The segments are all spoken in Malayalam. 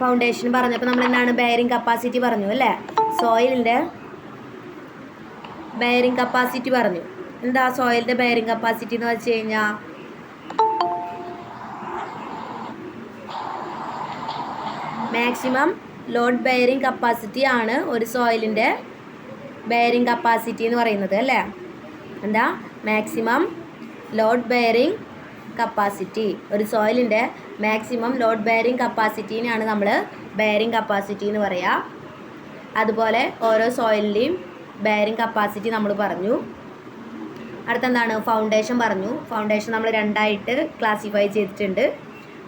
ഫൗണ്ടേഷൻ പറഞ്ഞപ്പോൾ നമ്മൾ എന്താണ് ബെയറിംഗ് കപ്പാസിറ്റി പറഞ്ഞു അല്ലേ? സോയിലിൻ്റെ ബെയറിംഗ് കപ്പാസിറ്റി പറഞ്ഞു. എന്താ സോയിലിൻ്റെ ബെയറിംഗ് കപ്പാസിറ്റി എന്ന് വെച്ച് കഴിഞ്ഞാൽ മാക്സിമം ലോഡ് ബെയറിംഗ് കപ്പാസിറ്റി ആണ് ഒരു സോയിലിൻ്റെ ബെയറിംഗ് കപ്പാസിറ്റി എന്ന് പറയുന്നത് അല്ലേ? എന്താ മാക്സിമം ലോഡ് ബെയറിംഗ് കപ്പാസിറ്റി, ഒരു സോയിലിൻ്റെ മാക്സിമം ലോഡ് ബെയറിംഗ് കപ്പാസിറ്റീനെയാണ് നമ്മൾ ബെയറിംഗ് കപ്പാസിറ്റി എന്ന് പറയുക. അതുപോലെ ഓരോ സോയിലിൻ്റെയും ബെയറിംഗ് കപ്പാസിറ്റി നമ്മൾ പറഞ്ഞു. അടുത്തെന്താണ് ഫൗണ്ടേഷൻ പറഞ്ഞു. ഫൗണ്ടേഷൻ നമ്മൾ രണ്ടായിട്ട് ക്ലാസിഫൈ ചെയ്തിട്ടുണ്ട്,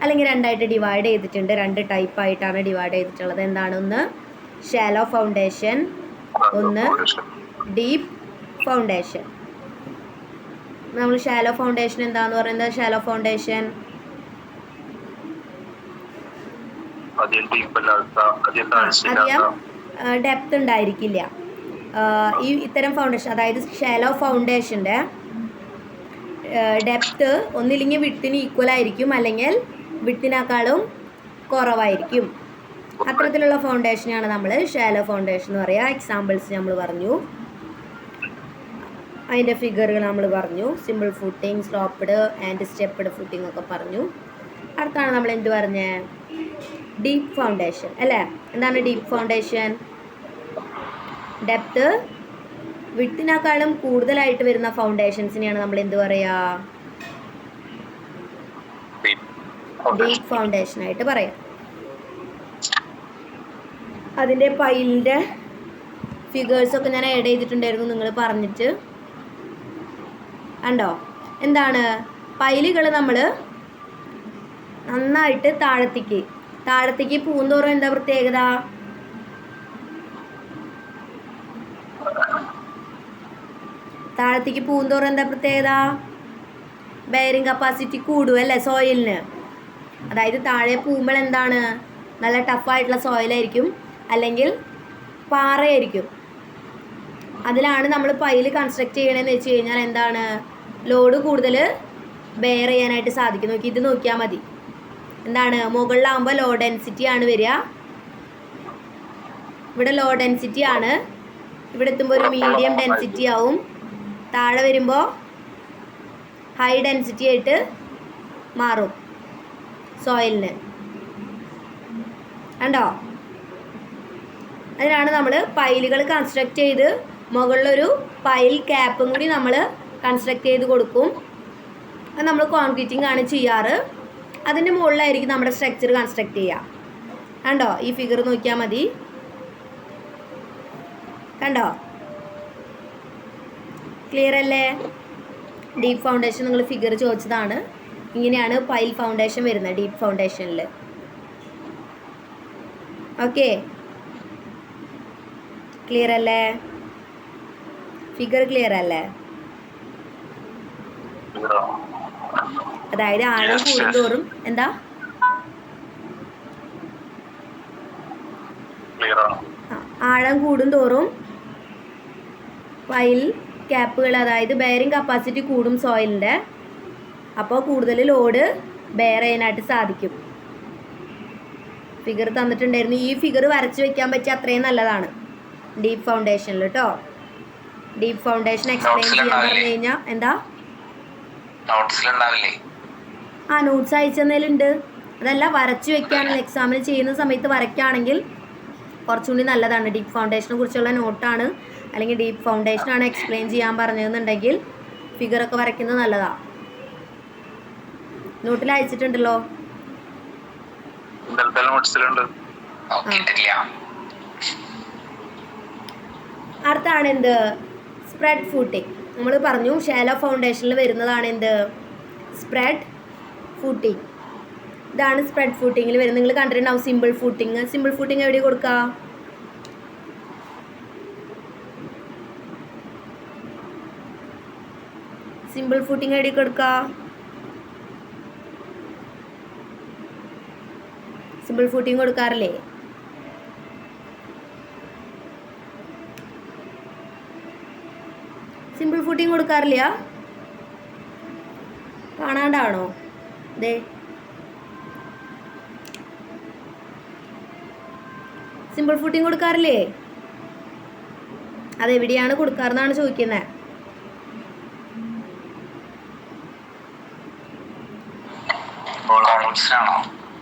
അല്ലെങ്കിൽ രണ്ടായിട്ട് ഡിവൈഡ് ചെയ്തിട്ടുണ്ട്. രണ്ട് ടൈപ്പായിട്ടാണ് ഡിവൈഡ് ചെയ്തിട്ടുള്ളത്. എന്താണ്? ഒന്ന് ഷാലോ ഫൗണ്ടേഷൻ, ഒന്ന് ഡീപ്പ് ഫൗണ്ടേഷൻ. നമ്മൾ ഷാലോ ഫൗണ്ടേഷൻ എന്താന്ന് പറയുന്നത്? ഷാലോ ഫൗണ്ടേഷൻ അധികം ഡെപ്ത് ഉണ്ടായിരിക്കില്ല. ഈ ഇത്തരം ഫൗണ്ടേഷൻ, അതായത് ഷാലോ ഫൗണ്ടേഷൻ്റെ ഡെപ്ത് ഒന്നില്ലെങ്കിൽ വിഡ്ത്തിന് ഈക്വൽ ആയിരിക്കും, അല്ലെങ്കിൽ വിഡ്ത്തിനേക്കാളും കുറവായിരിക്കും. അത്തരത്തിലുള്ള ഫൗണ്ടേഷനാണ് നമ്മൾ ഷാലോ ഫൗണ്ടേഷൻ എന്ന് പറയുക. എക്സാമ്പിൾസ് നമ്മൾ പറഞ്ഞു, അതിൻ്റെ ഫിഗറുകൾ നമ്മൾ പറഞ്ഞു. Simple footing, sloped and stepped footing ഒക്കെ പറഞ്ഞു. അടുത്താണ് നമ്മൾ എന്ത് പറഞ്ഞേ? ഡീപ്പ് ഫൗണ്ടേഷൻ അല്ലേ? എന്താണ് ഡീപ്പ് ഫൗണ്ടേഷൻ? ഡെപ്ത് വിഡ്ത്തിനേക്കാളും കൂടുതലായിട്ട് വരുന്ന ഫൗണ്ടേഷൻസിനെയാണ് നമ്മൾ എന്ത് പറയുക? ഡീപ്പ് ഫൗണ്ടേഷൻ ആയിട്ട് പറയാം. അതിൻ്റെ പൈലിൻ്റെ ഫിഗേഴ്സൊക്കെ ഞാൻ ആഡ് ചെയ്തിട്ടുണ്ടായിരുന്നു, നിങ്ങൾ പറഞ്ഞിട്ട് കണ്ടോ? എന്താണ് പൈലുകൾ നമ്മൾ നന്നായിട്ട് താഴത്തേക്ക് പൂന്തോറും എന്താ പ്രത്യേകത? താഴത്തേക്ക് പൂന്തോറും എന്താ പ്രത്യേകത? ബെയറിംഗ് കപ്പാസിറ്റി കൂടും അല്ലേ സോയിലിന്? അതായത് താഴെ പൂമ്പോൾ എന്താണ്? നല്ല ടഫായിട്ടുള്ള സോയിലായിരിക്കും, അല്ലെങ്കിൽ പാറയായിരിക്കും. അതിലാണ് നമ്മൾ പൈല് കൺസ്ട്രക്ട് ചെയ്യണമെന്ന് വെച്ച് കഴിഞ്ഞാൽ എന്താണ്? ലോഡ് കൂടുതൽ ബെയർ ചെയ്യാനായിട്ട് സാധിക്കും. നോക്കി, ഇത് നോക്കിയാൽ മതി. എന്താണ്? മുകളിലാകുമ്പോൾ ലോ ഡെൻസിറ്റി ആണ് വരിക. ഇവിടെ ലോ ഡെൻസിറ്റി ആണ്, ഇവിടെ എത്തുമ്പോൾ ഒരു മീഡിയം ഡെൻസിറ്റി ആവും. താഴെ വരുമ്പോൾ ഹൈ ഡെൻസിറ്റി ആയിട്ട് മാറും സോയിലിന്. കണ്ടോ? അതിനാണ് നമ്മൾ പൈലുകൾ കൺസ്ട്രക്ട് ചെയ്ത് മുകളിലൊരു പൈൽ ക്യാപ്പും കൂടി നമ്മൾ കൺസ്ട്രക്ട് ചെയ്ത് കൊടുക്കും. അത് നമ്മൾ കോൺക്രീറ്റിംഗ് ആണ് ചെയ്യാറ്. അതിൻ്റെ മുകളിലായിരിക്കും നമ്മുടെ സ്ട്രക്ചർ കൺസ്ട്രക്ട് ചെയ്യുക. കണ്ടോ? ഈ ഫിഗർ നോക്കിയാൽ മതി. കണ്ടോ? ക്ലിയർ അല്ലേ? ഡീപ്പ് ഫൗണ്ടേഷൻ നിങ്ങൾ ഫിഗർ ചോദിച്ചതാണ്. ഇങ്ങനെയാണ് പൈൽ ഫൗണ്ടേഷൻ വരുന്നത് ഡീപ്പ് ഫൗണ്ടേഷനിൽ. ഓക്കെ, ക്ലിയർ അല്ലേ? ഫിഗർ ക്ലിയർ അല്ലേ? അതായത് ആഴം കൂടുന്തോറും എന്താ? ആഴം കൂടുന്തോറും പൈൽ ക്യാപ്പുകൾ, അതായത് ബെയറിംഗ് കപ്പാസിറ്റി കൂടും സോയിലിൻ്റെ. അപ്പോൾ കൂടുതൽ ലോഡ് ബെയർ ചെയ്യാനായിട്ട് സാധിക്കും. ഫിഗർ തന്നിട്ടുണ്ടായിരുന്നു. ഈ ഫിഗർ വരച്ച് വെക്കാൻ പറ്റിയ അത്രയും നല്ലതാണ് ഡീപ്പ് ഫൗണ്ടേഷനിൽ കേട്ടോ. ഡീപ്പ് ഫൗണ്ടേഷൻ എക്സ്പ്ലെയിൻ ചെയ്യാൻ പറഞ്ഞു കഴിഞ്ഞാൽ എന്താ? നോട്ട്സ് അയച്ചെന്നേലുണ്ട്. അതല്ല, വരച്ച് വെക്കാനുള്ള എക്സാമിന് ചെയ്യുന്ന സമയത്ത് വരയ്ക്കുകയാണെങ്കിൽ കുറച്ചുകൂടി നല്ലതാണ്. ഡീപ്പ് ഫൗണ്ടേഷനെ കുറിച്ചുള്ള നോട്ടാണ്, അല്ലെങ്കിൽ ഡീപ്പ് ഫൗണ്ടേഷനാണ് എക്സ്പ്ലെയിൻ ചെയ്യാൻ പറഞ്ഞതെന്നുണ്ടെങ്കിൽ ഫിഗറൊക്കെ വരയ്ക്കുന്നത് നല്ലതാണ്. നോട്ടിൽ അയച്ചിട്ടുണ്ടല്ലോ. അടുത്താണ് എന്ത്? Spread footing. നമ്മൾ പറഞ്ഞു ഷാലോ ഫൗണ്ടേഷനിൽ വരുന്നതാണ് എന്ത്? Spread footing. ഇതാണ് സ്പ്രെഡ് ഫൂട്ടിങ്ങിൽ വരുന്നത്. നിങ്ങൾ കണ്ടിട്ടുണ്ടാവും സിമ്പിൾ ഫൂട്ടിങ്. സിമ്പിൾ ഫൂട്ടിങ് എവിടെ കൊടുക്കുക? സിമ്പിൾ ഫൂട്ടിങ് എവിടെ കൊടുക്കുക? സിമ്പിൾ ഫൂട്ടിങ് കൊടുക്കാറില്ലേ? സിമ്പിൾ ഫൂട്ടിങ് കൊടുക്കാറില്ല? കാണാണ്ടാണോ? ദേ സിമ്പിൾ ഫൂട്ടിങ് കൊടുക്കാറില്ലേ? അതെവിടെയാണ് കൊടുക്കാറെന്നാണ് ചോദിക്കുന്നത്.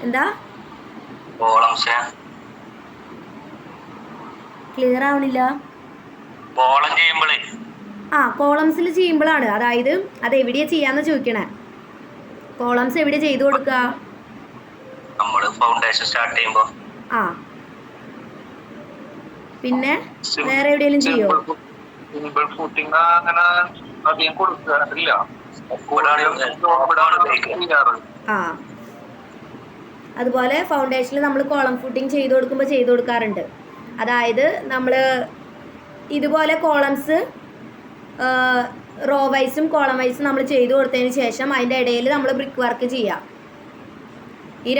എന്താ ക്ലിയർ ആവണില്ല. കോളംസിൽ ചെയ്യുമ്പോഴാണ്. അതായത് അത് എവിടെയാ ചെയ്യാന്ന് ചോദിക്കണേ. കോളംസ് എവിടെ ചെയ്തു കൊടുക്കുക? ആ പിന്നെ വേറെ എവിടെയെങ്കിലും ചെയ്യോ? ആ അതുപോലെ ഫൗണ്ടേഷനിൽ നമ്മൾ കോളം ഫൂട്ടിങ് ചെയ്ത് കൊടുക്കാറുണ്ട്. അതായത് നമ്മൾ ഇതുപോലെ കോളംസ് റോ വൈസും കോളം വൈസും നമ്മൾ ചെയ്ത് കൊടുത്തതിന് ശേഷം അതിൻ്റെ ഇടയിൽ നമ്മൾ ബ്രിക്ക് വർക്ക് ചെയ്യാം. ഈ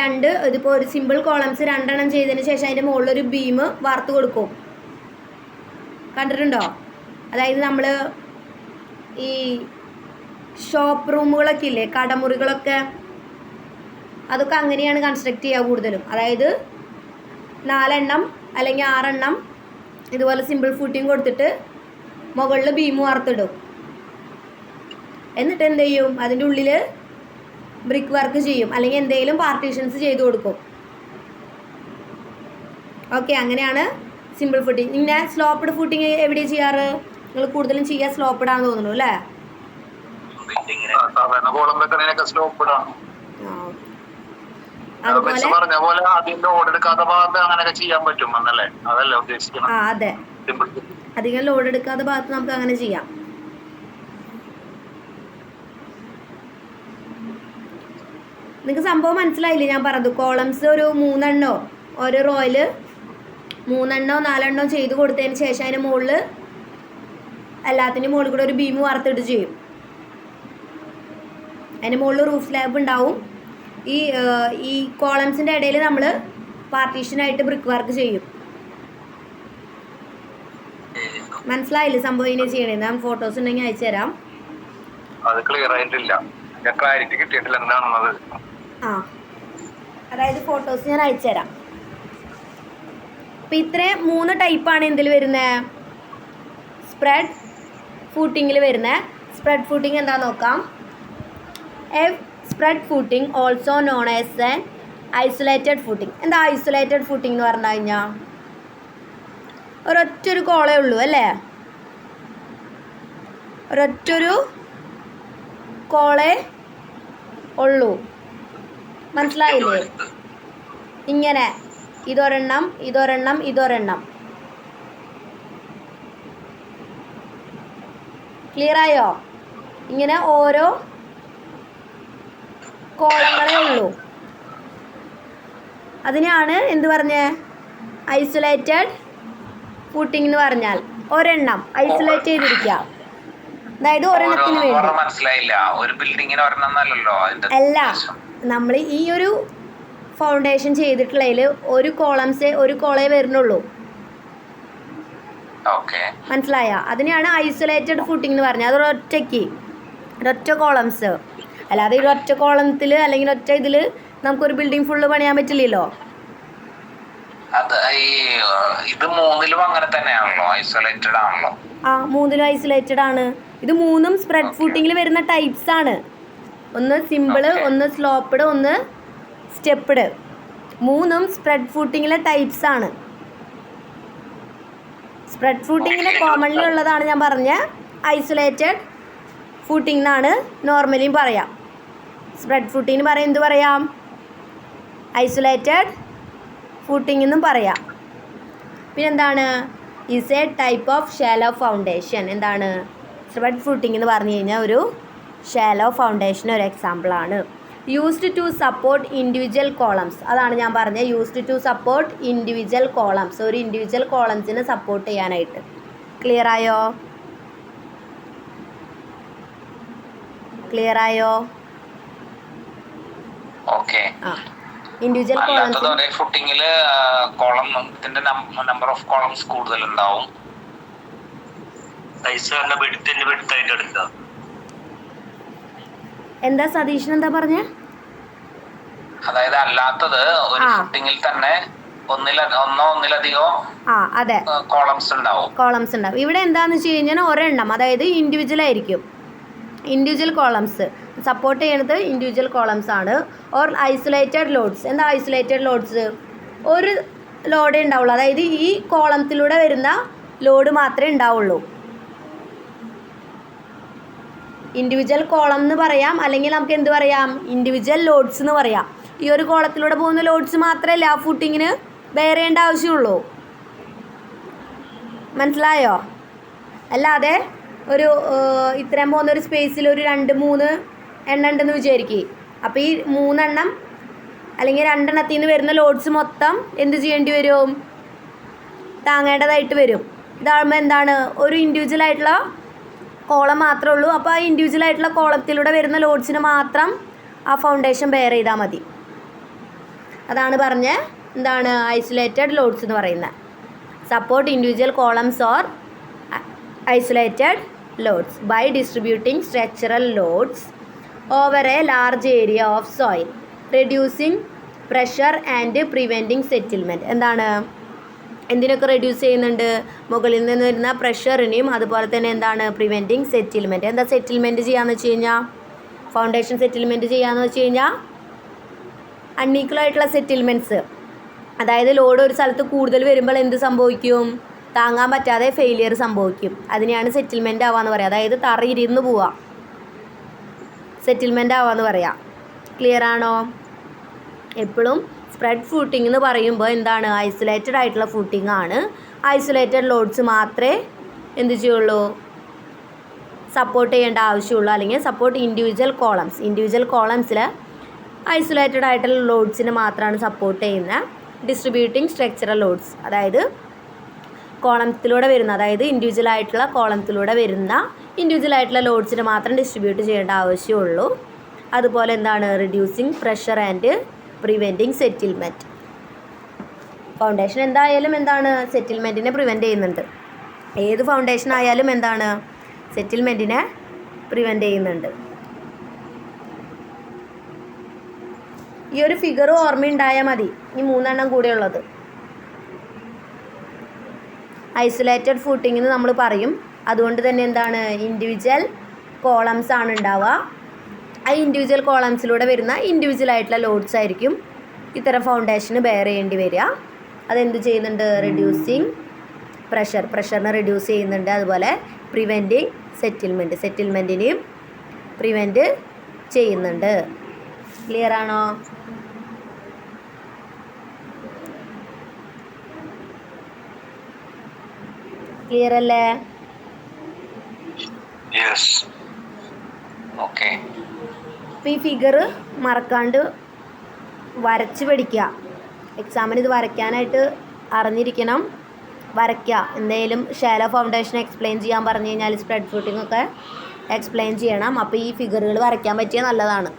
ഇതിപ്പോൾ ഒരു സിമ്പിൾ കോളംസ് 2 എണ്ണം ചെയ്തതിന് ശേഷം അതിൻ്റെ മുകളിലൊരു ബീം വാർത്ത് കൊടുക്കും. കണ്ടിട്ടുണ്ടോ? അതായത് നമ്മൾ ഈ ഷോപ്പ് റൂമുകളൊക്കെ ഇല്ലേ, കടമുറികളൊക്കെ, അതൊക്കെ അങ്ങനെയാണ് കൺസ്ട്രക്ട് ചെയ്യുക കൂടുതലും. അതായത് 4 എണ്ണം അല്ലെങ്കിൽ 6 എണ്ണം ഇതുപോലെ സിമ്പിൾ ഫൂട്ടിങ് കൊടുത്തിട്ട് മുകളിൽ ബീം വാർത്തിടും. എന്നിട്ട് എന്ത് ചെയ്യും? അതിൻ്റെ ഉള്ളിൽ ബ്രിക്ക് വർക്ക് ചെയ്യും, അല്ലെങ്കിൽ എന്തെങ്കിലും പാർട്ടീഷൻസ് ചെയ്ത് കൊടുക്കും. ഓക്കെ, അങ്ങനെയാണ് സിമ്പിൾ ഫൂട്ടിങ്. പിന്നെ സ്ലോപ്പ്ഡ് ഫൂട്ടിങ് എവിടെയാണ് ചെയ്യാറ്? നിങ്ങൾ കൂടുതലും ചെയ്യുക സ്ലോപ്പ്ഡ് ആണെന്ന് തോന്നുന്നു അല്ലേ? അതുപോലെ അതെ, അധികം ലോഡ് എടുക്കാത്ത ഭാഗത്ത് നമുക്ക് അങ്ങനെ ചെയ്യാം. നിങ്ങൾക്ക് സംഭവം മനസ്സിലായില്ലേ ഞാൻ പറഞ്ഞത്? കോളംസ് ഒരു 3 എണ്ണോ ഒരു റോയിൽ 3 എണ്ണോ 4 എണ്ണോ ചെയ്ത് കൊടുത്തതിന് ശേഷം അതിന് മുകളിൽ എല്ലാത്തിൻ്റെ മുകളിൽ കൂടെ ഒരു ബീം വാർത്തിട്ട് ചെയ്യും. അതിന് മുകളിൽ റൂഫ് സ്ലാബ് ഉണ്ടാവും. ഈ കോളംസിൻ്റെ ഇടയിൽ നമ്മൾ പാർട്ടീഷനായിട്ട് ബ്രിക്ക് വർക്ക് ചെയ്യും. മനസ്സിലായില്ലേ സംഭവം ഇങ്ങനെ ചെയ്യണേ? ഞാൻ ഫോട്ടോസ് ഉണ്ടെങ്കിൽ അയച്ചു തരാം. അതായത് ഫോട്ടോസ് ഞാൻ അയച്ചു തരാം. അപ്പം ഇത്രയും 3 ടൈപ്പാണ് എന്തിൽ വരുന്നത്? സ്പ്രെഡ് ഫൂട്ടിങ്ങിൽ വരുന്നത്. സ്പ്രെഡ് ഫൂട്ടിങ് എന്താണെന്ന് നോക്കാം. Spread footing also known as an isolated footing. എന്താ ഐസൊലേറ്റഡ് ഫൂട്ടിങ് എന്ന് പറഞ്ഞു കഴിഞ്ഞാൽ? ഒരൊറ്റൊരു കോളേ ഉള്ളൂ അല്ലേ? ഒരൊറ്റൊരു കോളേ ഉള്ളൂ. മനസ്സിലായില്ലേ? ഇങ്ങനെ ഇതൊരെണ്ണം ഇതൊരെണ്ണം ഇതൊരെണ്ണം. ക്ലിയറായോ? ഇങ്ങനെ ഓരോ കോളങ്ങളേ ഉള്ളൂ. അതിനാണ് എന്ത് പറഞ്ഞേ? ഐസൊലേറ്റഡ് ഫൂട്ടിംഗ് എന്ന് പറഞ്ഞാൽ ഒരെണ്ണം ഐസൊലേറ്റ് ചെയ്തിരിക്കുക. അതായത് ഒരെണ്ണത്തിന് വേണ്ടി അല്ല, നമ്മൾ ഈ ഒരു ഫൗണ്ടേഷൻ ചെയ്തിട്ടുള്ളതിൽ ഒരു കോളേ വരുന്നുള്ളൂ. മനസ്സിലായ? അതിനെയാണ് ഐസൊലേറ്റഡ് ഫൂട്ടിംഗ് എന്ന് പറഞ്ഞാൽ. അത് ഒരൊറ്റ കോളംസ്. അല്ലാതെ ഈ ഒറ്റ കോളത്തിൽ അല്ലെങ്കിൽ ഒറ്റ ഇതിൽ നമുക്കൊരു ബിൽഡിംഗ് ഫുള്ള് പണിയാൻ പറ്റില്ലല്ലോ. ഇത് 3ലും അങ്ങനെ തന്നെയാണല്ലോ, ഐസൊലേറ്റഡ് ആണല്ലോ. 3ലും ഐസൊലേറ്റഡ് ആണ്. ഇത് 3ഉം സ്പ്രെഡ് ഫൂട്ടിങ്ങിൽ വരുന്ന ടൈപ്സ് ആണ്. ഒന്ന് സിമ്പിള്, ഒന്ന് സ്ലോപ്പ്ഡ്, ഒന്ന് സ്റ്റെപ്പ്ഡ്. 3ഉം സ്പ്രെഡ് ഫൂട്ടിങ്ങിലെ ടൈപ്സ് ആണ്. സ്പ്രെഡ് ഫൂട്ടിങ്ങിൽ കോമൺലി ഉള്ളതാണ് ഞാൻ പറഞ്ഞ ഐസൊലേറ്റഡ് ഫൂട്ടിംഗ് എന്നാണ് നോർമലിയും പറയാം. സ്പ്രെഡ് ഫൂട്ടിങ്ങിന് എന്ത് പറയാം? ഐസൊലേറ്റഡ് ഫൂട്ടിംഗ് എന്നും പറയാം. പിന്നെന്താണ്? Is a type of shallow foundation. എന്താണ് സ്പ്രെഡ് ഫൂട്ടിംഗ് എന്ന് പറഞ്ഞു കഴിഞ്ഞാൽ? ഒരു ഷാലോ ഫൗണ്ടേഷൻ ഒരു എക്സാമ്പിളാണ്. Used to support individual columns. അതാണ് ഞാൻ പറഞ്ഞത്, used to support individual columns. ഒരു ഇൻഡിവിജ്വൽ കോളംസിനെ സപ്പോർട്ട് ചെയ്യാനായിട്ട്. ക്ലിയർ ആയോ? ഇൻഡിവിജ്വൽ ഫൂട്ടിങ്ങില് കോളത്തിന്റെ നമ്പർ ഓഫ് കോളംസ് കൂടുതലുണ്ടാവും. എന്താ സതീഷൻ എന്താ പറഞ്ഞ? അതായത് അല്ലാത്തത് ഒരു ഫൂട്ടിങ്ങിൽ തന്നെ ഒന്നിലധികം ആ അതെ കോളംസ് ഉണ്ടാവും. ഇവിടെ എന്താണെന്ന് വെച്ച് കഴിഞ്ഞാൽ ഒരെണ്ണം, അതായത് ഇൻഡിവിജ്വൽ ആയിരിക്കും. ഇൻഡിവിജ്വൽ കോളംസ് സപ്പോർട്ട് ചെയ്യണത് ഇൻഡിവിജ്വൽ കോളംസ് ആണ്. Or isolated loads. എന്താ ഐസൊലേറ്റഡ് ലോഡ്സ്? ഒരു ലോഡേ ഉണ്ടാവുള്ളൂ, അതായത് ഈ കോളത്തിലൂടെ വരുന്ന ലോഡ് മാത്രമേ ഉണ്ടാവുള്ളൂ. ഇൻഡിവിജ്വൽ കോളം എന്ന് പറയാം, അല്ലെങ്കിൽ നമുക്ക് എന്ത് പറയാം, ഇൻഡിവിജ്വൽ ലോഡ്സ് എന്ന് പറയാം. ഈ ഒരു കോളത്തിലൂടെ പോകുന്ന ലോഡ്സ് മാത്രമല്ല ആ ഫൂട്ടിങ്ങിന് ബെയർ ചെയ്യേണ്ട ആവശ്യമുള്ളൂ. മനസ്സിലായോ? അല്ലാതെ ഒരു ഇത്രയും പോകുന്ന ഒരു സ്പേസിൽ ഒരു 2-3 എണ്ണം ഉണ്ടെന്ന് വിചാരിക്കുക. അപ്പോൾ ഈ 3 എണ്ണം അല്ലെങ്കിൽ 2 എണ്ണത്തിൽ നിന്ന് വരുന്ന ലോഡ്സ് മൊത്തം എന്ത് ചെയ്യേണ്ടി വരും? താങ്ങേണ്ടതായിട്ട് വരും. ഇതാകുമ്പോൾ എന്താണ്, ഒരു ഇൻഡിവിജ്വൽ ആയിട്ടുള്ള കോളം മാത്രമേ ഉള്ളൂ. അപ്പോൾ ആ ഇൻഡിവിജ്വൽ ആയിട്ടുള്ള കോളത്തിലൂടെ വരുന്ന ലോഡ്സിന് മാത്രം ആ ഫൗണ്ടേഷൻ ബെയർ ചെയ്താൽ മതി. അതാണ് പറഞ്ഞ എന്താണ് ഐസൊലേറ്റഡ് ലോഡ്സ് എന്ന് പറയുന്നത്. Support individual columns or isolated loads by distributing structural loads over a large area of soil, reducing pressure and preventing settlement. എന്താണ്, എന്തിനൊക്കെ റെഡ്യൂസ് ചെയ്യുന്നുണ്ട്? മുകളിൽ നിന്ന് വരുന്ന പ്രഷറിനെയും അതുപോലെ തന്നെ എന്താണ് പ്രിവെൻറ്റിംഗ് സെറ്റിൽമെൻറ്റ്. എന്താ സെറ്റിൽമെൻറ്റ് ചെയ്യാന്ന് വെച്ച് കഴിഞ്ഞാൽ, ഫൗണ്ടേഷൻ സെറ്റിൽമെൻറ്റ് ചെയ്യാന്ന് വെച്ച് കഴിഞ്ഞാൽ അൺഈക്വൽ ആയിട്ടുള്ള സെറ്റിൽമെൻറ്റ്സ്, അതായത് ലോഡ് ഒരു സ്ഥലത്ത് കൂടുതൽ വരുമ്പോൾ എന്ത് സംഭവിക്കും? താങ്ങാൻ പറ്റാതെ ഫെയിലിയർ സംഭവിക്കും. അതിനെയാണ് സെറ്റിൽമെൻറ്റ് ആവാന്ന് പറയുക. അതായത് തറയിരുന്ന് പോവുക, സെറ്റിൽമെൻറ്റ് ആവാന്ന് പറയാം. ക്ലിയർ ആണോ? എപ്പോഴും സ്പ്രെഡ് ഫൂട്ടിംഗ് എന്ന് പറയുമ്പോൾ എന്താണ്, ഐസൊലേറ്റഡ് ആയിട്ടുള്ള ഫൂട്ടിംഗ് ആണ്. ഐസൊലേറ്റഡ് ലോഡ്സ് മാത്രമേ എന്ത് ചെയ്യുള്ളൂ, സപ്പോർട്ട് ചെയ്യേണ്ട ആവശ്യമുള്ളൂ. അല്ലെങ്കിൽ സപ്പോർട്ട് ഇൻഡിവിജ്വൽ കോളംസിൽ ഐസൊലേറ്റഡ് ആയിട്ടുള്ള ലോഡ്സിന് മാത്രമാണ് സപ്പോർട്ട് ചെയ്യുന്ന. ഡിസ്ട്രിബ്യൂട്ടിംഗ് സ്ട്രക്ചറൽ ലോഡ്സ്, അതായത് കോളത്തിലൂടെ വരുന്ന, അതായത് ഇൻഡിവിജ്വൽ ആയിട്ടുള്ള കോളത്തിലൂടെ വരുന്ന ഇൻഡിവിജ്വൽ ആയിട്ടുള്ള ലോഡ്സിന് മാത്രം ഡിസ്ട്രിബ്യൂട്ട് ചെയ്യേണ്ട ആവശ്യമുള്ളൂ. അതുപോലെ എന്താണ്, reducing pressure and preventing settlement. Foundation എന്തായാലും എന്താണ്, സെറ്റിൽമെൻറ്റിനെ പ്രിവെൻറ്റ് ചെയ്യുന്നുണ്ട്. ഏത് ഫൗണ്ടേഷൻ ആയാലും എന്താണ്, സെറ്റിൽമെൻറ്റിനെ പ്രിവെൻറ്റ് ചെയ്യുന്നുണ്ട്. ഈ ഒരു ഫിഗർ ഓർമ്മയുണ്ടായാൽ മതി. ഈ 3 എണ്ണം കൂടെയുള്ളത് ഐസൊലേറ്റഡ് ഫൂട്ടിംഗ് എന്ന് നമ്മൾ പറയും. അതുകൊണ്ട് തന്നെ എന്താണ്, ഇൻഡിവിജ്വൽ കോളംസ് ആണ് ഉണ്ടാവുക. ആ ഇൻഡിവിജ്വൽ കോളംസിലൂടെ വരുന്ന ഇൻഡിവിജ്വൽ ആയിട്ടുള്ള ലോഡ്സ് ആയിരിക്കും ഇത്തരം ഫൗണ്ടേഷന് ബെയർ ചെയ്യേണ്ടി വരിക. അതെന്ത് ചെയ്യുന്നുണ്ട്, റെഡ്യൂസിങ് പ്രഷറിനെ റെഡ്യൂസ് ചെയ്യുന്നുണ്ട്. അതുപോലെ പ്രിവെൻറ്റിങ് സെറ്റിൽമെൻറ്റിനെയും പ്രിവെൻറ്റ് ചെയ്യുന്നുണ്ട്. ക്ലിയർ ആണോ? ക്ലിയർ അല്ലേ? അപ്പോൾ ഈ ഫിഗർ മറക്കാണ്ട് വരച്ച് പഠിക്കുക. എക്സാമിന് ഇത് വരയ്ക്കാനായിട്ട് അറിഞ്ഞിരിക്കണം. വരയ്ക്കുക. എന്തെങ്കിലും ഷാലോ ഫൗണ്ടേഷൻ എക്സ്പ്ലെയിൻ ചെയ്യാൻ പറഞ്ഞു കഴിഞ്ഞാൽ സ്പ്രെഡ് ഫൂട്ടിംഗ് ഒക്കെ എക്സ്പ്ലെയിൻ ചെയ്യണം. അപ്പോൾ ഈ ഫിഗറുകൾ വരയ്ക്കാൻ പറ്റിയാൽ നല്ലതാണ്.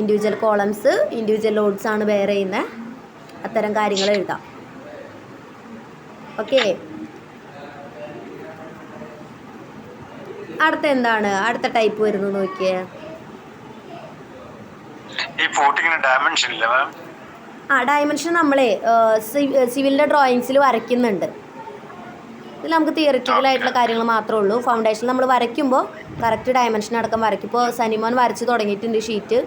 ഇൻഡിവിജ്വൽ കോളംസ്, ഇൻഡിവിജ്വൽ ലോഡ്സ് ആണ് ബെയർ ചെയ്യുന്നത്. അത്തരം കാര്യങ്ങൾ എഴുതാം. ഓക്കെ. അടുത്ത എന്താണ്, അടുത്ത ടൈപ്പ് വരുന്നു നോക്കിയേ. ഡയമെൻഷൻ നമ്മളെ സിവിലിൻ്റെ ഡ്രോയിങ്സിൽ വരയ്ക്കുന്നുണ്ട്. ഇതിൽ നമുക്ക് തിയറിറ്റിക്കൽ ആയിട്ടുള്ള കാര്യങ്ങൾ മാത്രമേ ഉള്ളൂ. ഫൗണ്ടേഷൻ നമ്മൾ വരയ്ക്കുമ്പോൾ കറക്റ്റ് ഡയമെൻഷൻ അടക്കം വരയ്ക്കും. ഇപ്പോൾ സനിമോൻ വരച്ച് തുടങ്ങിയിട്ടുണ്ട് ഷീറ്റ്.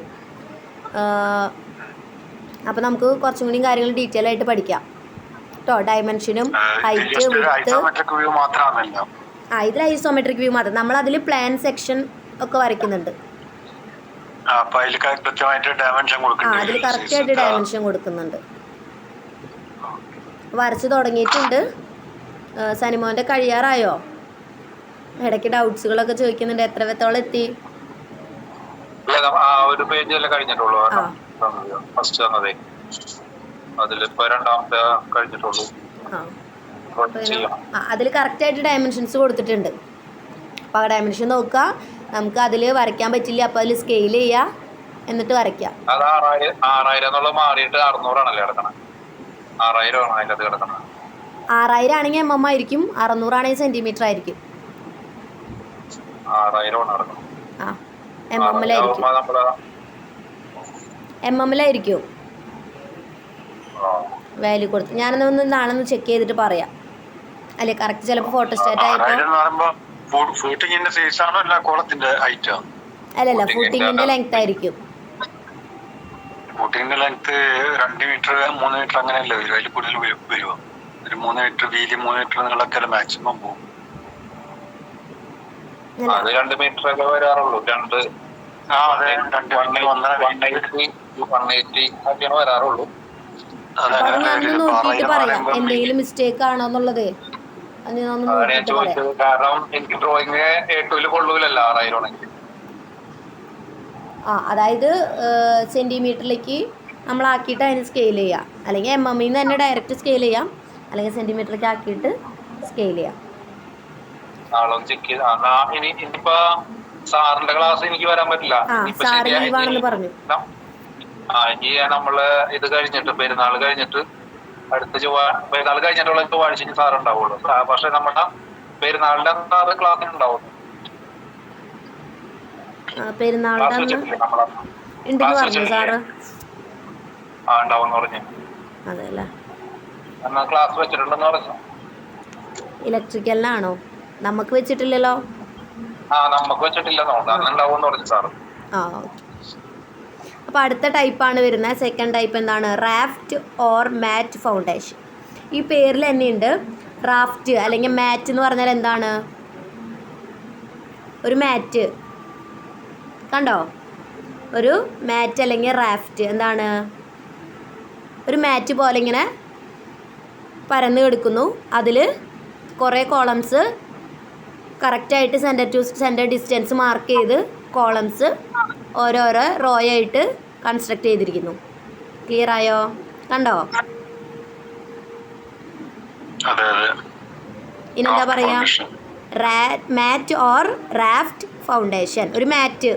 അപ്പോൾ നമുക്ക് കുറച്ചും കൂടി കാര്യങ്ങൾ ഡീറ്റെയിൽ ആയിട്ട് പഠിക്കാം കേട്ടോ. ഡയമെൻഷനും ഹൈറ്റ്, വിഡ്ത്ത്. ഇതിൽ ഐസോമെട്രിക് വ്യൂ മാത്രം. നമ്മൾ അതിൽ പ്ലാൻ സെക്ഷൻ ഒക്കെ വരയ്ക്കുന്നുണ്ട്. അതിൽ കറക്റ്റ് ആയിട്ട് ഡയമെൻഷൻ കൊടുക്കുന്നുണ്ട്. വരച്ച് തുടങ്ങിയിട്ടുണ്ട്. സനിമോൻ്റെ കഴിയാറായോ? ഇടയ്ക്ക് ഡൗട്ട്സുകളൊക്കെ ചോദിക്കുന്നുണ്ട്. എത്ര വെത്തോളം എത്തി? ഒരു പേജ് കഴിഞ്ഞിട്ടുള്ളൂ. അതിൽ കറക്റ്റായിട്ട് ഡയമെൻഷൻസ് കൊടുത്തിട്ടുണ്ട്. അപ്പോൾ ആ ഡയമെൻഷൻ നോക്കുക. നമുക്ക് അതിൽ വരയ്ക്കാൻ പറ്റില്ല, അപ്പോൾ അതിൽ സ്കെയിൽ ചെയ്യുക, എന്നിട്ട് വരയ്ക്കാം. 6000 ആണെങ്കിൽ mm ആയിരിക്കും, 600 ആണെങ്കിൽ സെന്റിമീറ്റർ ആയിരിക്കും. mm ലായിരിക്കും. വാല്യൂ കൊടുത്ത് ഞാനൊന്ന് നാളെ ഒന്ന് ചെക്ക് ചെയ്തിട്ട് പറയാം. അല്ലേ കറക്റ്റ് ചിലപ്പോൾ ഫോട്ടോസ്റ്റാറ്റ് ആയപ്പോൾ ഫൂട്ടിങ്ങിന്റെ സൈസ് ആണോ അല്ല കോളത്തിന്റെ ഹൈറ്റ്? അല്ലല്ല ഫൂട്ടിങ്ങിന്റെ ലെങ്ത് ആയിരിക്കും. ഫൂട്ടിങ്ങിന്റെ ലെങ്ത് 2 മീറ്റർ 3 മീറ്റർ അങ്ങനെയല്ലേ വരും, അതിൽ കൂടുതൽ വരുമോ? ഒരു 3 മീറ്റർ വീതി 3 മീറ്റർ നിങ്ങളൊക്കെ മാക്സിമം പോകും. അത് 2 മീറ്റർ ഒക്കെ വരാറുള്ളൂ. 180 ഒക്കെയാണ് വരാറുള്ളൂ. നോക്കിയിട്ട് പറയാം എന്തെങ്കിലും മിസ്റ്റേക്ക് ആണോ എന്നുള്ളത്. അതാണ് ഞാൻ ചോദിച്ചത്. കാരണം എനിക്ക് ഡ്രോയിങ് A2 കൊള്ളൂലല്ലോ 6000 ആണെങ്കിൽ. അതായത് സെന്റിമീറ്ററിലേക്ക് നമ്മളാക്കിയിട്ട് അതിന് സ്കെയിൽ ചെയ്യാം. അല്ലെങ്കിൽ MM ന്ന് തന്നെ ഡയറക്റ്റ് സ്കെയിൽ ചെയ്യാം, അല്ലെങ്കിൽ സെന്റിമീറ്ററിലേക്ക് ആക്കിയിട്ട് സ്കെയിൽ ചെയ്യാം. ഇനിയിപ്പോ സാറിന്റെ ക്ലാസ് എനിക്ക് വരാൻ പറ്റില്ല. പറഞ്ഞു. ഇനി നമ്മള് ഇത് കഴിഞ്ഞിട്ട് പെരുന്നാൾ കഴിഞ്ഞിട്ട് പെരുന്നാൾ കഴിഞ്ഞിട്ടുള്ള ചൊവ്വാഴ്ച ഇനി സാർ ഉണ്ടാവുള്ളൂ. പക്ഷെ നമ്മുടെ പെരുന്നാളിന്റെ അന്ന് ക്ലാസ് ഉണ്ടാവും. ഉണ്ടാവും പറഞ്ഞു. ക്ലാസ് വെച്ചിട്ടുണ്ടെന്ന് പറഞ്ഞു. ഇലക്ട്രിക്കലിനാണോ? നമുക്ക് വെച്ചിട്ടില്ലല്ലോ. നമുക്ക് വെച്ചിട്ടില്ലെന്നോ ഉണ്ടാവും പറഞ്ഞു സാറ്. അപ്പോൾ അടുത്ത ടൈപ്പാണ് വരുന്നത്. സെക്കൻഡ് ടൈപ്പ് എന്താണ്? Raft or mat foundation. ഈ പേരിൽ തന്നെയുണ്ട്. റാഫ്റ്റ് അല്ലെങ്കിൽ മാറ്റ് എന്ന് പറഞ്ഞാൽ എന്താണ്? ഒരു മാറ്റ് കണ്ടോ? ഒരു മാറ്റ് അല്ലെങ്കിൽ റാഫ്റ്റ് എന്താണ്? ഒരു മാറ്റ് പോലെ ഇങ്ങനെ പരന്ന് കിടക്കുന്നു. അതിൽ കുറേ കോളംസ് കറക്റ്റായിട്ട് centre to centre distance mark ചെയ്ത് കോളംസ് ഓരോരോ റോ ആയിട്ട് കൺസ്ട്രക്ട് ചെയ്തിരിക്കുന്നു. ക്ലിയർ ആയോ? കണ്ടോ? ഇനെന്താ പറയാ? Mat or raft foundation. ഒരു മാറ്റ്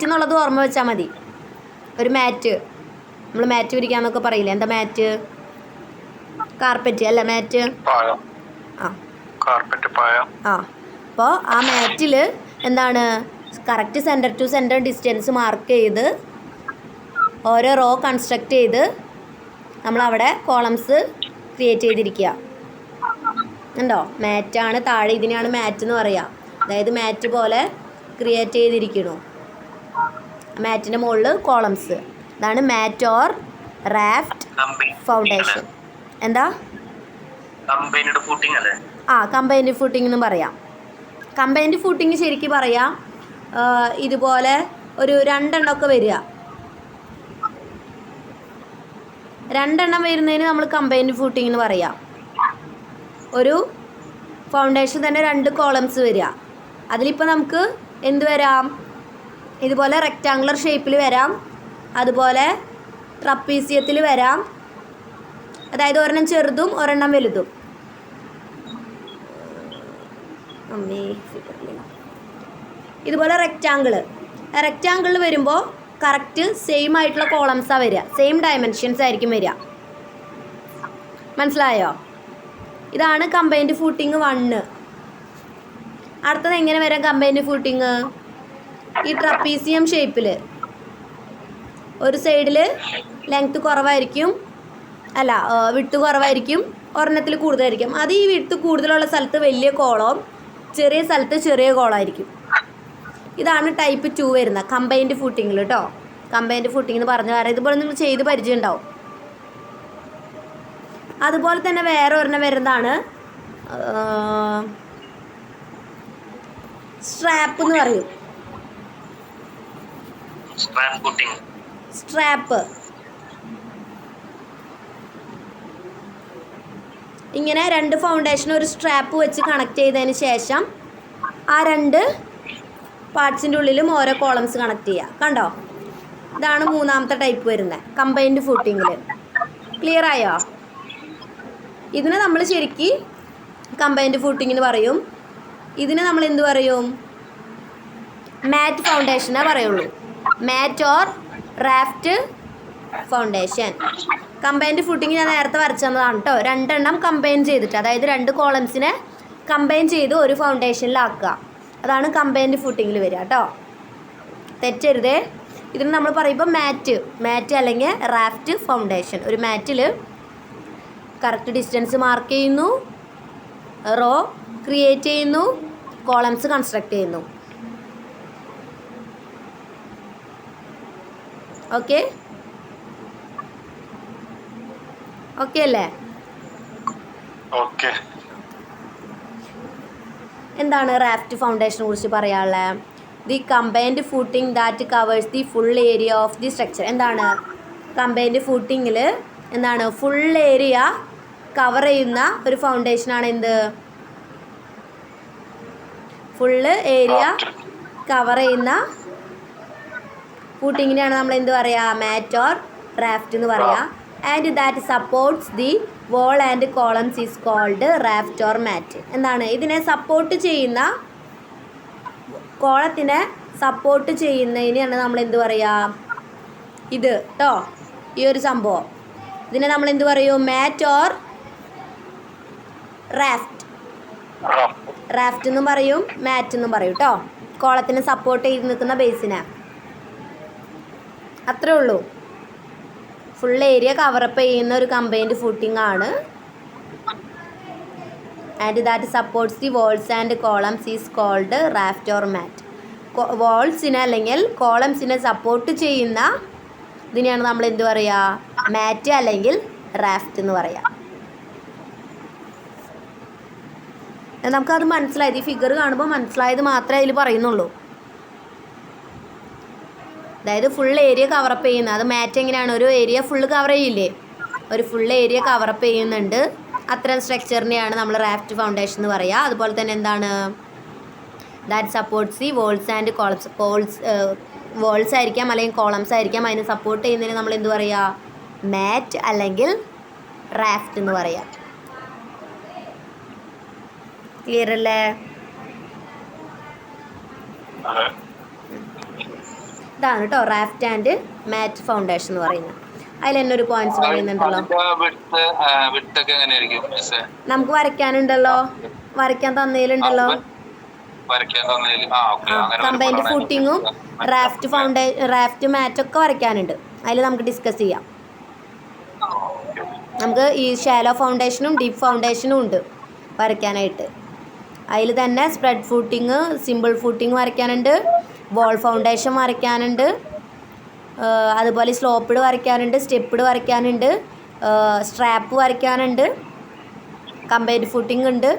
എന്നുള്ളത് ഓർമ്മ വെച്ചാൽ മതി. ഒരു മാറ്റ്, നമ്മൾ മാറ്റ് വിരിക്കാന്നൊക്കെ പറയില്ലേ, എന്താ മാറ്റ്? കാർപ്പറ്റ് അല്ല മാറ്റ്. അപ്പോൾ ആ മാറ്റിൽ എന്താണ്? കറക്റ്റ് centre to centre distance mark ചെയ്ത് ഓരോ റോ കൺസ്ട്രക്ട് ചെയ്ത് നമ്മളവിടെ കോളംസ് ക്രിയേറ്റ് ചെയ്തിരിക്കുക. ഉണ്ടോ? മാറ്റാണ് താഴെ, ഇതിനെയാണ് മാറ്റ് എന്ന് പറയുക. അതായത് മാറ്റ് പോലെ ക്രിയേറ്റ് ചെയ്തിരിക്കണു. മാറ്റിൻ്റെ മുകളിൽ കോളംസ്. ഇതാണ് മാറ്റ് ഓർ റാഫ്റ്റ് ഫൗണ്ടേഷൻ. എന്താ? കമ്പൈൻഡ് ഫൂട്ടിംഗ് എന്നും പറയാം. കമ്പൈൻഡ് ഫൂട്ടിംഗ് ശരിക്കും പറയാം ഇതുപോലെ ഒരു 2 എണ്ണമൊക്കെ വരിക. 2 എണ്ണം വരുന്നതിന് നമ്മൾ കമ്പൈൻഡ് ഫൂട്ടിംഗ് എന്ന് പറയാം. ഒരു ഫൗണ്ടേഷൻ തന്നെ 2 കോളംസ് വരിക. അതിലിപ്പോൾ നമുക്ക് എന്ത് വരാം? ഇതുപോലെ റെക്റ്റാങ്കുലർ ഷേപ്പിൽ വരാം, അതുപോലെ ട്രപ്പീസിയത്തിൽ വരാം. അതായത് ഒരെണ്ണം ചെറുതും ഒരെണ്ണം വലുതും. ഇതുപോലെ റെക്റ്റാങ്കിളിൽ വരുമ്പോൾ കറക്റ്റ് സെയിം ആയിട്ടുള്ള കോളംസാണ് വരിക. സെയിം ഡയമെൻഷൻസ് ആയിരിക്കും വരിക. മനസ്സിലായോ? ഇതാണ് കമ്പൈൻഡ് ഫൂട്ടിങ് 1. അടുത്തത് എങ്ങനെ വരാം കമ്പൈൻഡ് ഫൂട്ടിങ്? ഈ ട്രപ്പീസിയം ഷേപ്പിൽ ഒരു സൈഡിൽ ലെങ്ത്ത് കുറവായിരിക്കും, അല്ല വിട്ട് കുറവായിരിക്കും, ഒരെണ്ണത്തിൽ കൂടുതലായിരിക്കും. അത് ഈ വിട്ട് കൂടുതലുള്ള സ്ഥലത്ത് വലിയ കോളവും ചെറിയ സ്ഥലത്ത് ചെറിയ കോളമായിരിക്കും. ഇതാണ് ടൈപ്പ് 2 വരുന്നത് കമ്പൈൻഡ് ഫൂട്ടിങ്ങിൽ കേട്ടോ. കമ്പൈൻഡ് ഫൂട്ടിങ് എന്ന് പറഞ്ഞു കാരണം ഇതുപോലെ നിങ്ങൾ ചെയ്ത് പരിചയം ഉണ്ടാവും. അതുപോലെ തന്നെ വേറെ ഒരെണ്ണം വരുന്നതാണ് സ്ട്രാപ്പ് എന്ന് പറയും. സ്ട്രാപ്പ് ഇങ്ങനെ 2 ഫൗണ്ടേഷൻ ഒരു സ്ട്രാപ്പ് വെച്ച് കണക്ട് ചെയ്തതിന് ശേഷം ആ 2 പാർട്സിൻ്റെ ഉള്ളിലും ഓരോ കോളംസ് കണക്ട് ചെയ്യുക. കണ്ടോ? ഇതാണ് 3ാമത്തെ ടൈപ്പ് വരുന്നത് കമ്പൈൻഡ് ഫൂട്ടിങ്ങിൽ. ക്ലിയർ ആയോ? ഇതിനെ നമ്മൾ ശരിക്കും കമ്പൈൻഡ് ഫൂട്ടിങ് എന്ന് പറയും. ഇതിന് നമ്മൾ എന്ത് പറയും? മാറ്റ് ഫൗണ്ടേഷനേ പറയുള്ളൂ. Mat or raft foundation. Combined footing ഞാൻ നേരത്തെ വരച്ചു തന്നതാണ് കേട്ടോ. 2 എണ്ണം കമ്പൈൻ ചെയ്തിട്ട്, അതായത് 2 കോളംസിനെ കമ്പൈൻ ചെയ്ത് ഒരു ഫൗണ്ടേഷനിലാക്കുക. അതാണ് കമ്പൈൻഡ് ഫൂട്ടിങ്ങിൽ വരിക കേട്ടോ. തെറ്റരുതേ. ഇതിന് നമ്മൾ പറയുമ്പോൾ മാറ്റ് അല്ലെങ്കിൽ റാഫ്റ്റ് ഫൗണ്ടേഷൻ. ഒരു മാറ്റിൽ കറക്റ്റ് ഡിസ്റ്റൻസ് മാർക്ക് ചെയ്യുന്നു, റോ ക്രിയേറ്റ് ചെയ്യുന്നു, കോളംസ് കൺസ്ട്രക്ട് ചെയ്യുന്നു. ഓക്കെ ഓക്കെ അല്ലേ? ഓക്കെ. എന്താണ് റാഫ്റ്റ് ഫൗണ്ടേഷനെ കുറിച്ച് പറയാനുള്ളത്? The combined footing that covers the full area of the structure. എന്താണ് കമ്പൈൻഡ് ഫൂട്ടിങ്ങിൽ എന്താണ് ഫുൾ ഏരിയ കവർ ചെയ്യുന്ന ഒരു ഫൗണ്ടേഷനാണ് എന്ത്? ഫുള്ള് ഏരിയ കവർ ചെയ്യുന്ന ഫൂട്ടിങ്ങിനെയാണ് നമ്മൾ എന്ത് പറയുക? മാറ്റ് ഓർ റാഫ്റ്റ് എന്ന് പറയുക. And that supports the wall and columns is called raft or mat. എന്താണ് ഇതിനെ സപ്പോർട്ട് ചെയ്യുന്ന, കോളത്തിനെ സപ്പോർട്ട് ചെയ്യുന്നതിനെയാണ് നമ്മൾ എന്ത് പറയുക? ഇത് കേട്ടോ, ഈ ഒരു സംഭവം ഇതിനെ നമ്മൾ എന്ത് പറയും? മാറ്റ് ഓർ റാഫ്റ്റ്. റാഫ്റ്റ് എന്നും പറയും, മാറ്റ് എന്നും പറയും കേട്ടോ. കോളത്തിനെ സപ്പോർട്ട് ചെയ്ത് നിൽക്കുന്ന ബേസിനെ. അത്രേ ഉള്ളൂ. ഫുൾ ഏരിയ കവറപ്പ് ചെയ്യുന്ന ഒരു കമ്പൈൻഡ് ഫൂട്ടിംഗ് ആണ്. And that supports the walls and columns is called raft or mat. വാൾസിനെ അല്ലെങ്കിൽ കോളംസിനെ സപ്പോർട്ട് ചെയ്യുന്ന ഇതിനെയാണ് നമ്മൾ എന്ത് പറയുക? മാറ്റ് അല്ലെങ്കിൽ റാഫ്റ്റ് എന്ന് പറയാം. നമുക്കത് മനസ്സിലായത്, ഈ ഫിഗർ കാണുമ്പോൾ മനസ്സിലായത് മാത്രമേ അതിൽ പറയുന്നുള്ളൂ. അതായത് ഫുൾ ഏരിയ കവറപ്പ് ചെയ്യുന്ന, അത് മാറ്റ് എങ്ങനെയാണ്? ഒരു ഏരിയ ഫുള്ള് കവർ ചെയ്യില്ലേ? ഒരു ഫുൾ ഏരിയ കവറപ്പ് ചെയ്യുന്നുണ്ട്. അത്തരം സ്ട്രക്ചറിനെയാണ് നമ്മൾ റാഫ്റ്റ് ഫൗണ്ടേഷൻ എന്ന് പറയുക. അതുപോലെ തന്നെ എന്താണ്? That supports the walls and columns. Walls ആയിരിക്കാം അല്ലെങ്കിൽ കോളംസ് ആയിരിക്കാം. അതിനെ സപ്പോർട്ട് ചെയ്യുന്നതിന് നമ്മൾ എന്ത് പറയുക? മാറ്റ് അല്ലെങ്കിൽ റാഫ്റ്റ് എന്ന് പറയാം. ക്ലിയർ അല്ലേ? ഇതാണ് കേട്ടോ റാഫ്റ്റ് ആൻഡ് മാറ്റ് ഫൗണ്ടേഷൻ എന്ന് പറയുന്നത്. അതിൽ തന്നെ ഒരു പോയിന്റ്സ് പറയുന്നുണ്ടല്ലോ. നമുക്ക് വരയ്ക്കാനുണ്ടല്ലോ, വരയ്ക്കാൻ തന്നതിലുണ്ടല്ലോ. Combined ഫൂട്ടിങ്ങും raft മാറ്റൊക്കെ വരയ്ക്കാനുണ്ട്. അതിൽ നമുക്ക് ഡിസ്കസ് ചെയ്യാം. നമുക്ക് ഈ ഷാലോ ഫൗണ്ടേഷനും ഡീപ്പ് ഫൗണ്ടേഷനും ഉണ്ട് വരയ്ക്കാനായിട്ട്. അതിൽ തന്നെ സ്പ്രെഡ് ഫൂട്ടിങ്, സിമ്പിൾ ഫൂട്ടിങ് വരയ്ക്കാനുണ്ട്, വോൾ ഫൗണ്ടേഷൻ വരയ്ക്കാനുണ്ട്, അതുപോലെ സ്ലോപ്പിഡ് വരയ്ക്കാനുണ്ട്, സ്റ്റെപ്പിഡ് വരയ്ക്കാനുണ്ട്, സ്ട്രാപ്പ് വരയ്ക്കാനുണ്ട്, കമ്പൈൻഡ് ഫൂട്ടിങ് ഉണ്ട്,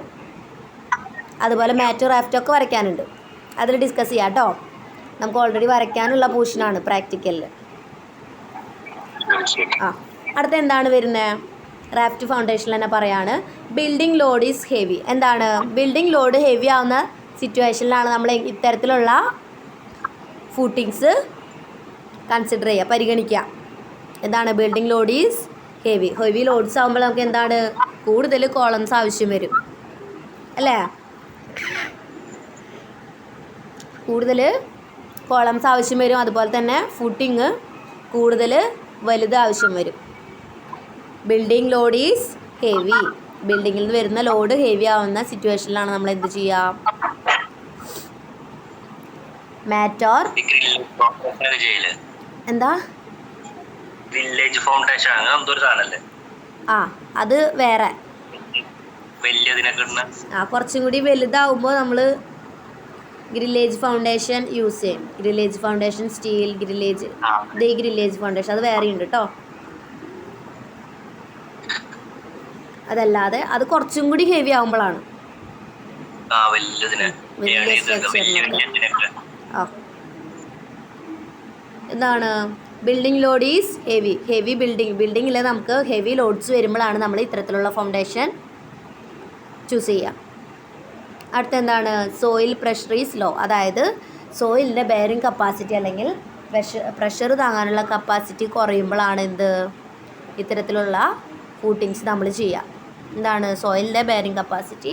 അതുപോലെ മാറ്റ് റാഫ്റ്റൊക്കെ വരയ്ക്കാനുണ്ട്. അതിൽ ഡിസ്കസ് ചെയ്യാം കേട്ടോ. നമുക്ക് ഓൾറെഡി വരയ്ക്കാനുള്ള പോർഷനാണ് പ്രാക്ടിക്കലിൽ. അടുത്ത എന്താണ് വരുന്നത്? റാഫ്റ്റ് ഫൗണ്ടേഷനിൽ തന്നെ പറയാണ് ബിൽഡിംഗ് ലോഡ് ഈസ് ഹെവി. എന്താണ്? ബിൽഡിംഗ് ലോഡ് ഹെവി ആവുന്ന സിറ്റുവേഷനിലാണ് നമ്മൾ ഇത്തരത്തിലുള്ള ഫൂട്ടിങ്സ് കൺസിഡർ ചെയ്യുക, പരിഗണിക്കുക. എന്താണ്? Building load is heavy lords ആകുമ്പോൾ നമുക്ക് എന്താണ്? കൂടുതൽ കോളംസ് ആവശ്യം വരും അല്ലേ? കൂടുതൽ കോളംസ് ആവശ്യം വരും. അതുപോലെ തന്നെ ഫൂട്ടിങ് കൂടുതൽ വലുത് ആവശ്യം വരും. Building load is heavy. ബിൽഡിങ്ങിൽ നിന്ന് വരുന്ന ലോഡ് ഹെവി ആവുന്ന സിറ്റുവേഷനിലാണ് നമ്മൾ എന്ത് ചെയ്യുക? മാറ്റ് ഓർ എന്താ? വില്ലേജ് ഫൗണ്ടേഷൻ അത് വേറെ. കുറച്ചും കൂടി വലുതാവുമ്പോൾ നമ്മൾ ഗ്രില്ലേജ് ഫൗണ്ടേഷൻ യൂസ് ചെയ്യും. Grillage foundation, steel grillage, grillage foundation അത് വേറെ ഉണ്ട് കേട്ടോ. അതല്ലാതെ അത് കുറച്ചും കൂടി ഹെവി ആവുമ്പോഴാണ് വലിയ സ്ട്രക്ചറിനൊക്കെ. എന്താണ്? ബിൽഡിംഗ് ലോഡ് ഈസ് ഹെവി ബിൽഡിങ്ങിൽ നമുക്ക് ഹെവി ലോഡ്സ് വരുമ്പോഴാണ് നമ്മൾ ഇത്തരത്തിലുള്ള ഫൗണ്ടേഷൻ ചൂസ് ചെയ്യുക. അടുത്ത എന്താണ്? Soil pressure is low. അതായത് സോയിലിൻ്റെ ബെയറിംഗ് കപ്പാസിറ്റി അല്ലെങ്കിൽ പ്രഷർ താങ്ങാനുള്ള കപ്പാസിറ്റി കുറയുമ്പോഴാണ് ഇത്തരത്തിലുള്ള ഫൂട്ടിങ്സ് നമ്മൾ ചെയ്യുക. എന്താണ്? സോയിലിൻ്റെ ബെയറിംഗ് കപ്പാസിറ്റി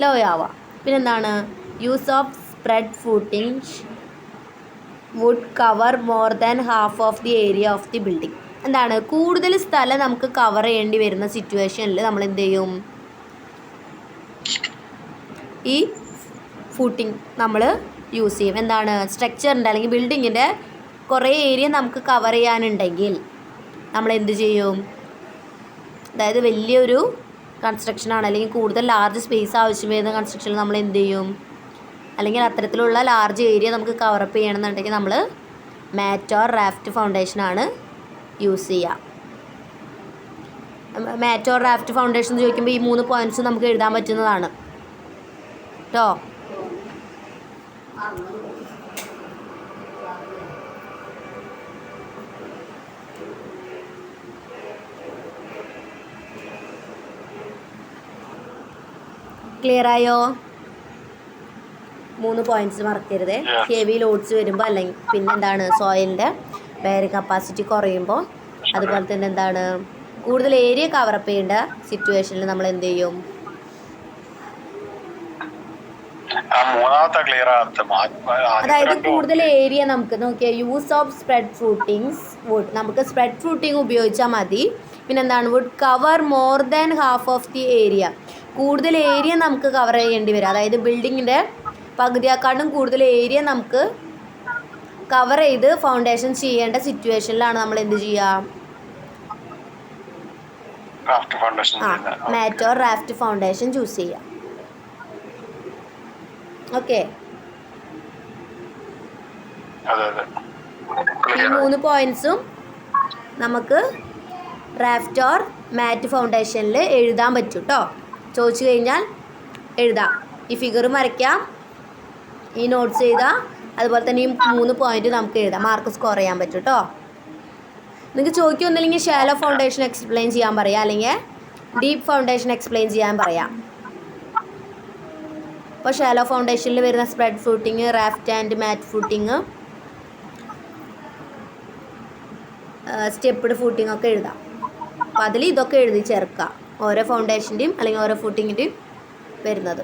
ലോ ആവുക. പിന്നെന്താണ്? Use of spread footings would cover more than half of the area of the building. എന്താണ്? കൂടുതൽ സ്ഥലം നമുക്ക് കവർ ചെയ്യേണ്ടി വരുന്ന സിറ്റുവേഷനിൽ നമ്മൾ എന്ത് ചെയ്യും? ഈ ഫൂട്ടിങ് നമ്മൾ യൂസ് ചെയ്യും. എന്താണ്? സ്ട്രക്ചറിൻ്റെ അല്ലെങ്കിൽ ബിൽഡിങ്ങിൻ്റെ കുറേ ഏരിയ നമുക്ക് കവർ ചെയ്യാനുണ്ടെങ്കിൽ നമ്മൾ എന്ത് ചെയ്യും? അതായത് വലിയൊരു കൺസ്ട്രക്ഷനാണ്, അല്ലെങ്കിൽ കൂടുതൽ ലാർജ് സ്പേസ് ആവശ്യം വരുന്ന കൺസ്ട്രക്ഷനിൽ നമ്മൾ എന്ത് ചെയ്യും, അല്ലെങ്കിൽ അത്തരത്തിലുള്ള ലാർജ് ഏരിയ നമുക്ക് കവറപ്പ് ചെയ്യണമെന്നുണ്ടെങ്കിൽ നമ്മൾ മാറ്റ് ഓർ റാഫ്റ്റ് ഫൗണ്ടേഷനാണ് യൂസ് ചെയ്യുക. മാറ്റ് ഓർ റാഫ്റ്റ് ഫൗണ്ടേഷൻ ചോദിക്കുമ്പോൾ ഈ 3 പോയിൻറ്റ്സ് നമുക്ക് എഴുതാൻ പറ്റുന്നതാണ് കേട്ടോ. ക്ലിയർ ആയോ? 3 പോയിൻറ്റ്സ് മറക്കരുത്. ഹെവി ലോഡ്സ് വരുമ്പോൾ, അല്ലെങ്കിൽ പിന്നെന്താണ്, സോയിലിൻ്റെ ബെയറിംഗ് കപ്പാസിറ്റി കുറയുമ്പോൾ, അതുപോലെ തന്നെ എന്താണ്, കൂടുതൽ ഏരിയ കവറപ്പ് ചെയ്യേണ്ട സിറ്റുവേഷനിൽ നമ്മൾ എന്ത് ചെയ്യും? അതായത് കൂടുതൽ ഏരിയ നമുക്ക് നോക്കിയാൽ use of spread footings would, നമുക്ക് സ്പ്രെഡ് ഫ്രൂട്ടിങ് ഉപയോഗിച്ചാൽ മതി. പിന്നെന്താണ്, would cover more than half of the area, കൂടുതൽ ഏരിയ നമുക്ക് കവർ ചെയ്യേണ്ടി വരും. അതായത് ബിൽഡിങ്ങിൻ്റെ പകുതിയേക്കാളും കൂടുതൽ ഏരിയ നമുക്ക് കവർ ചെയ്ത് ഫൗണ്ടേഷൻ ചെയ്യേണ്ട സിറ്റുവേഷനിലാണ് നമ്മൾ എന്ത് ചെയ്യുക? മാറ്റ് ഓർ റാഫ്റ്റ് ഫൗണ്ടേഷൻ ചൂസ് ചെയ്യുക. ഓക്കെ, ഈ 3 പോയിൻറ്റ്സും നമുക്ക് റാഫ്റ്റ് ഓർ മാറ്റ് ഫൗണ്ടേഷനിൽ എഴുതാൻ പറ്റും കേട്ടോ. ചോദിച്ചു കഴിഞ്ഞാൽ എഴുതാം. ഈ ഫിഗർ വരയ്ക്കാം, ഈ നോട്ട്സ് എഴുതാം, അതുപോലെ തന്നെ ഈ 3 പോയിന്റ് നമുക്ക് എഴുതാം, മാർക്ക് സ്കോർ ചെയ്യാൻ പറ്റും കേട്ടോ. നിങ്ങൾക്ക് ചോദിക്കൊന്നുമില്ലെങ്കിൽ ഷാലോ ഫൗണ്ടേഷൻ എക്സ്പ്ലെയിൻ ചെയ്യാൻ പറയാം, അല്ലെങ്കിൽ ഡീപ്പ് ഫൗണ്ടേഷൻ എക്സ്പ്ലെയിൻ ചെയ്യാൻ പറയാം. അപ്പോൾ ഷാലോ ഫൗണ്ടേഷനിൽ വരുന്ന spread footing, raft and mat footing, stepped footing ഒക്കെ എഴുതാം. അപ്പോൾ അതിൽ ഇതൊക്കെ എഴുതി ചേർക്കുക, ഓരോ ഫൗണ്ടേഷൻ്റെയും അല്ലെങ്കിൽ ഓരോ ഫൂട്ടിങ്ങിൻ്റെയും വരുന്നത്.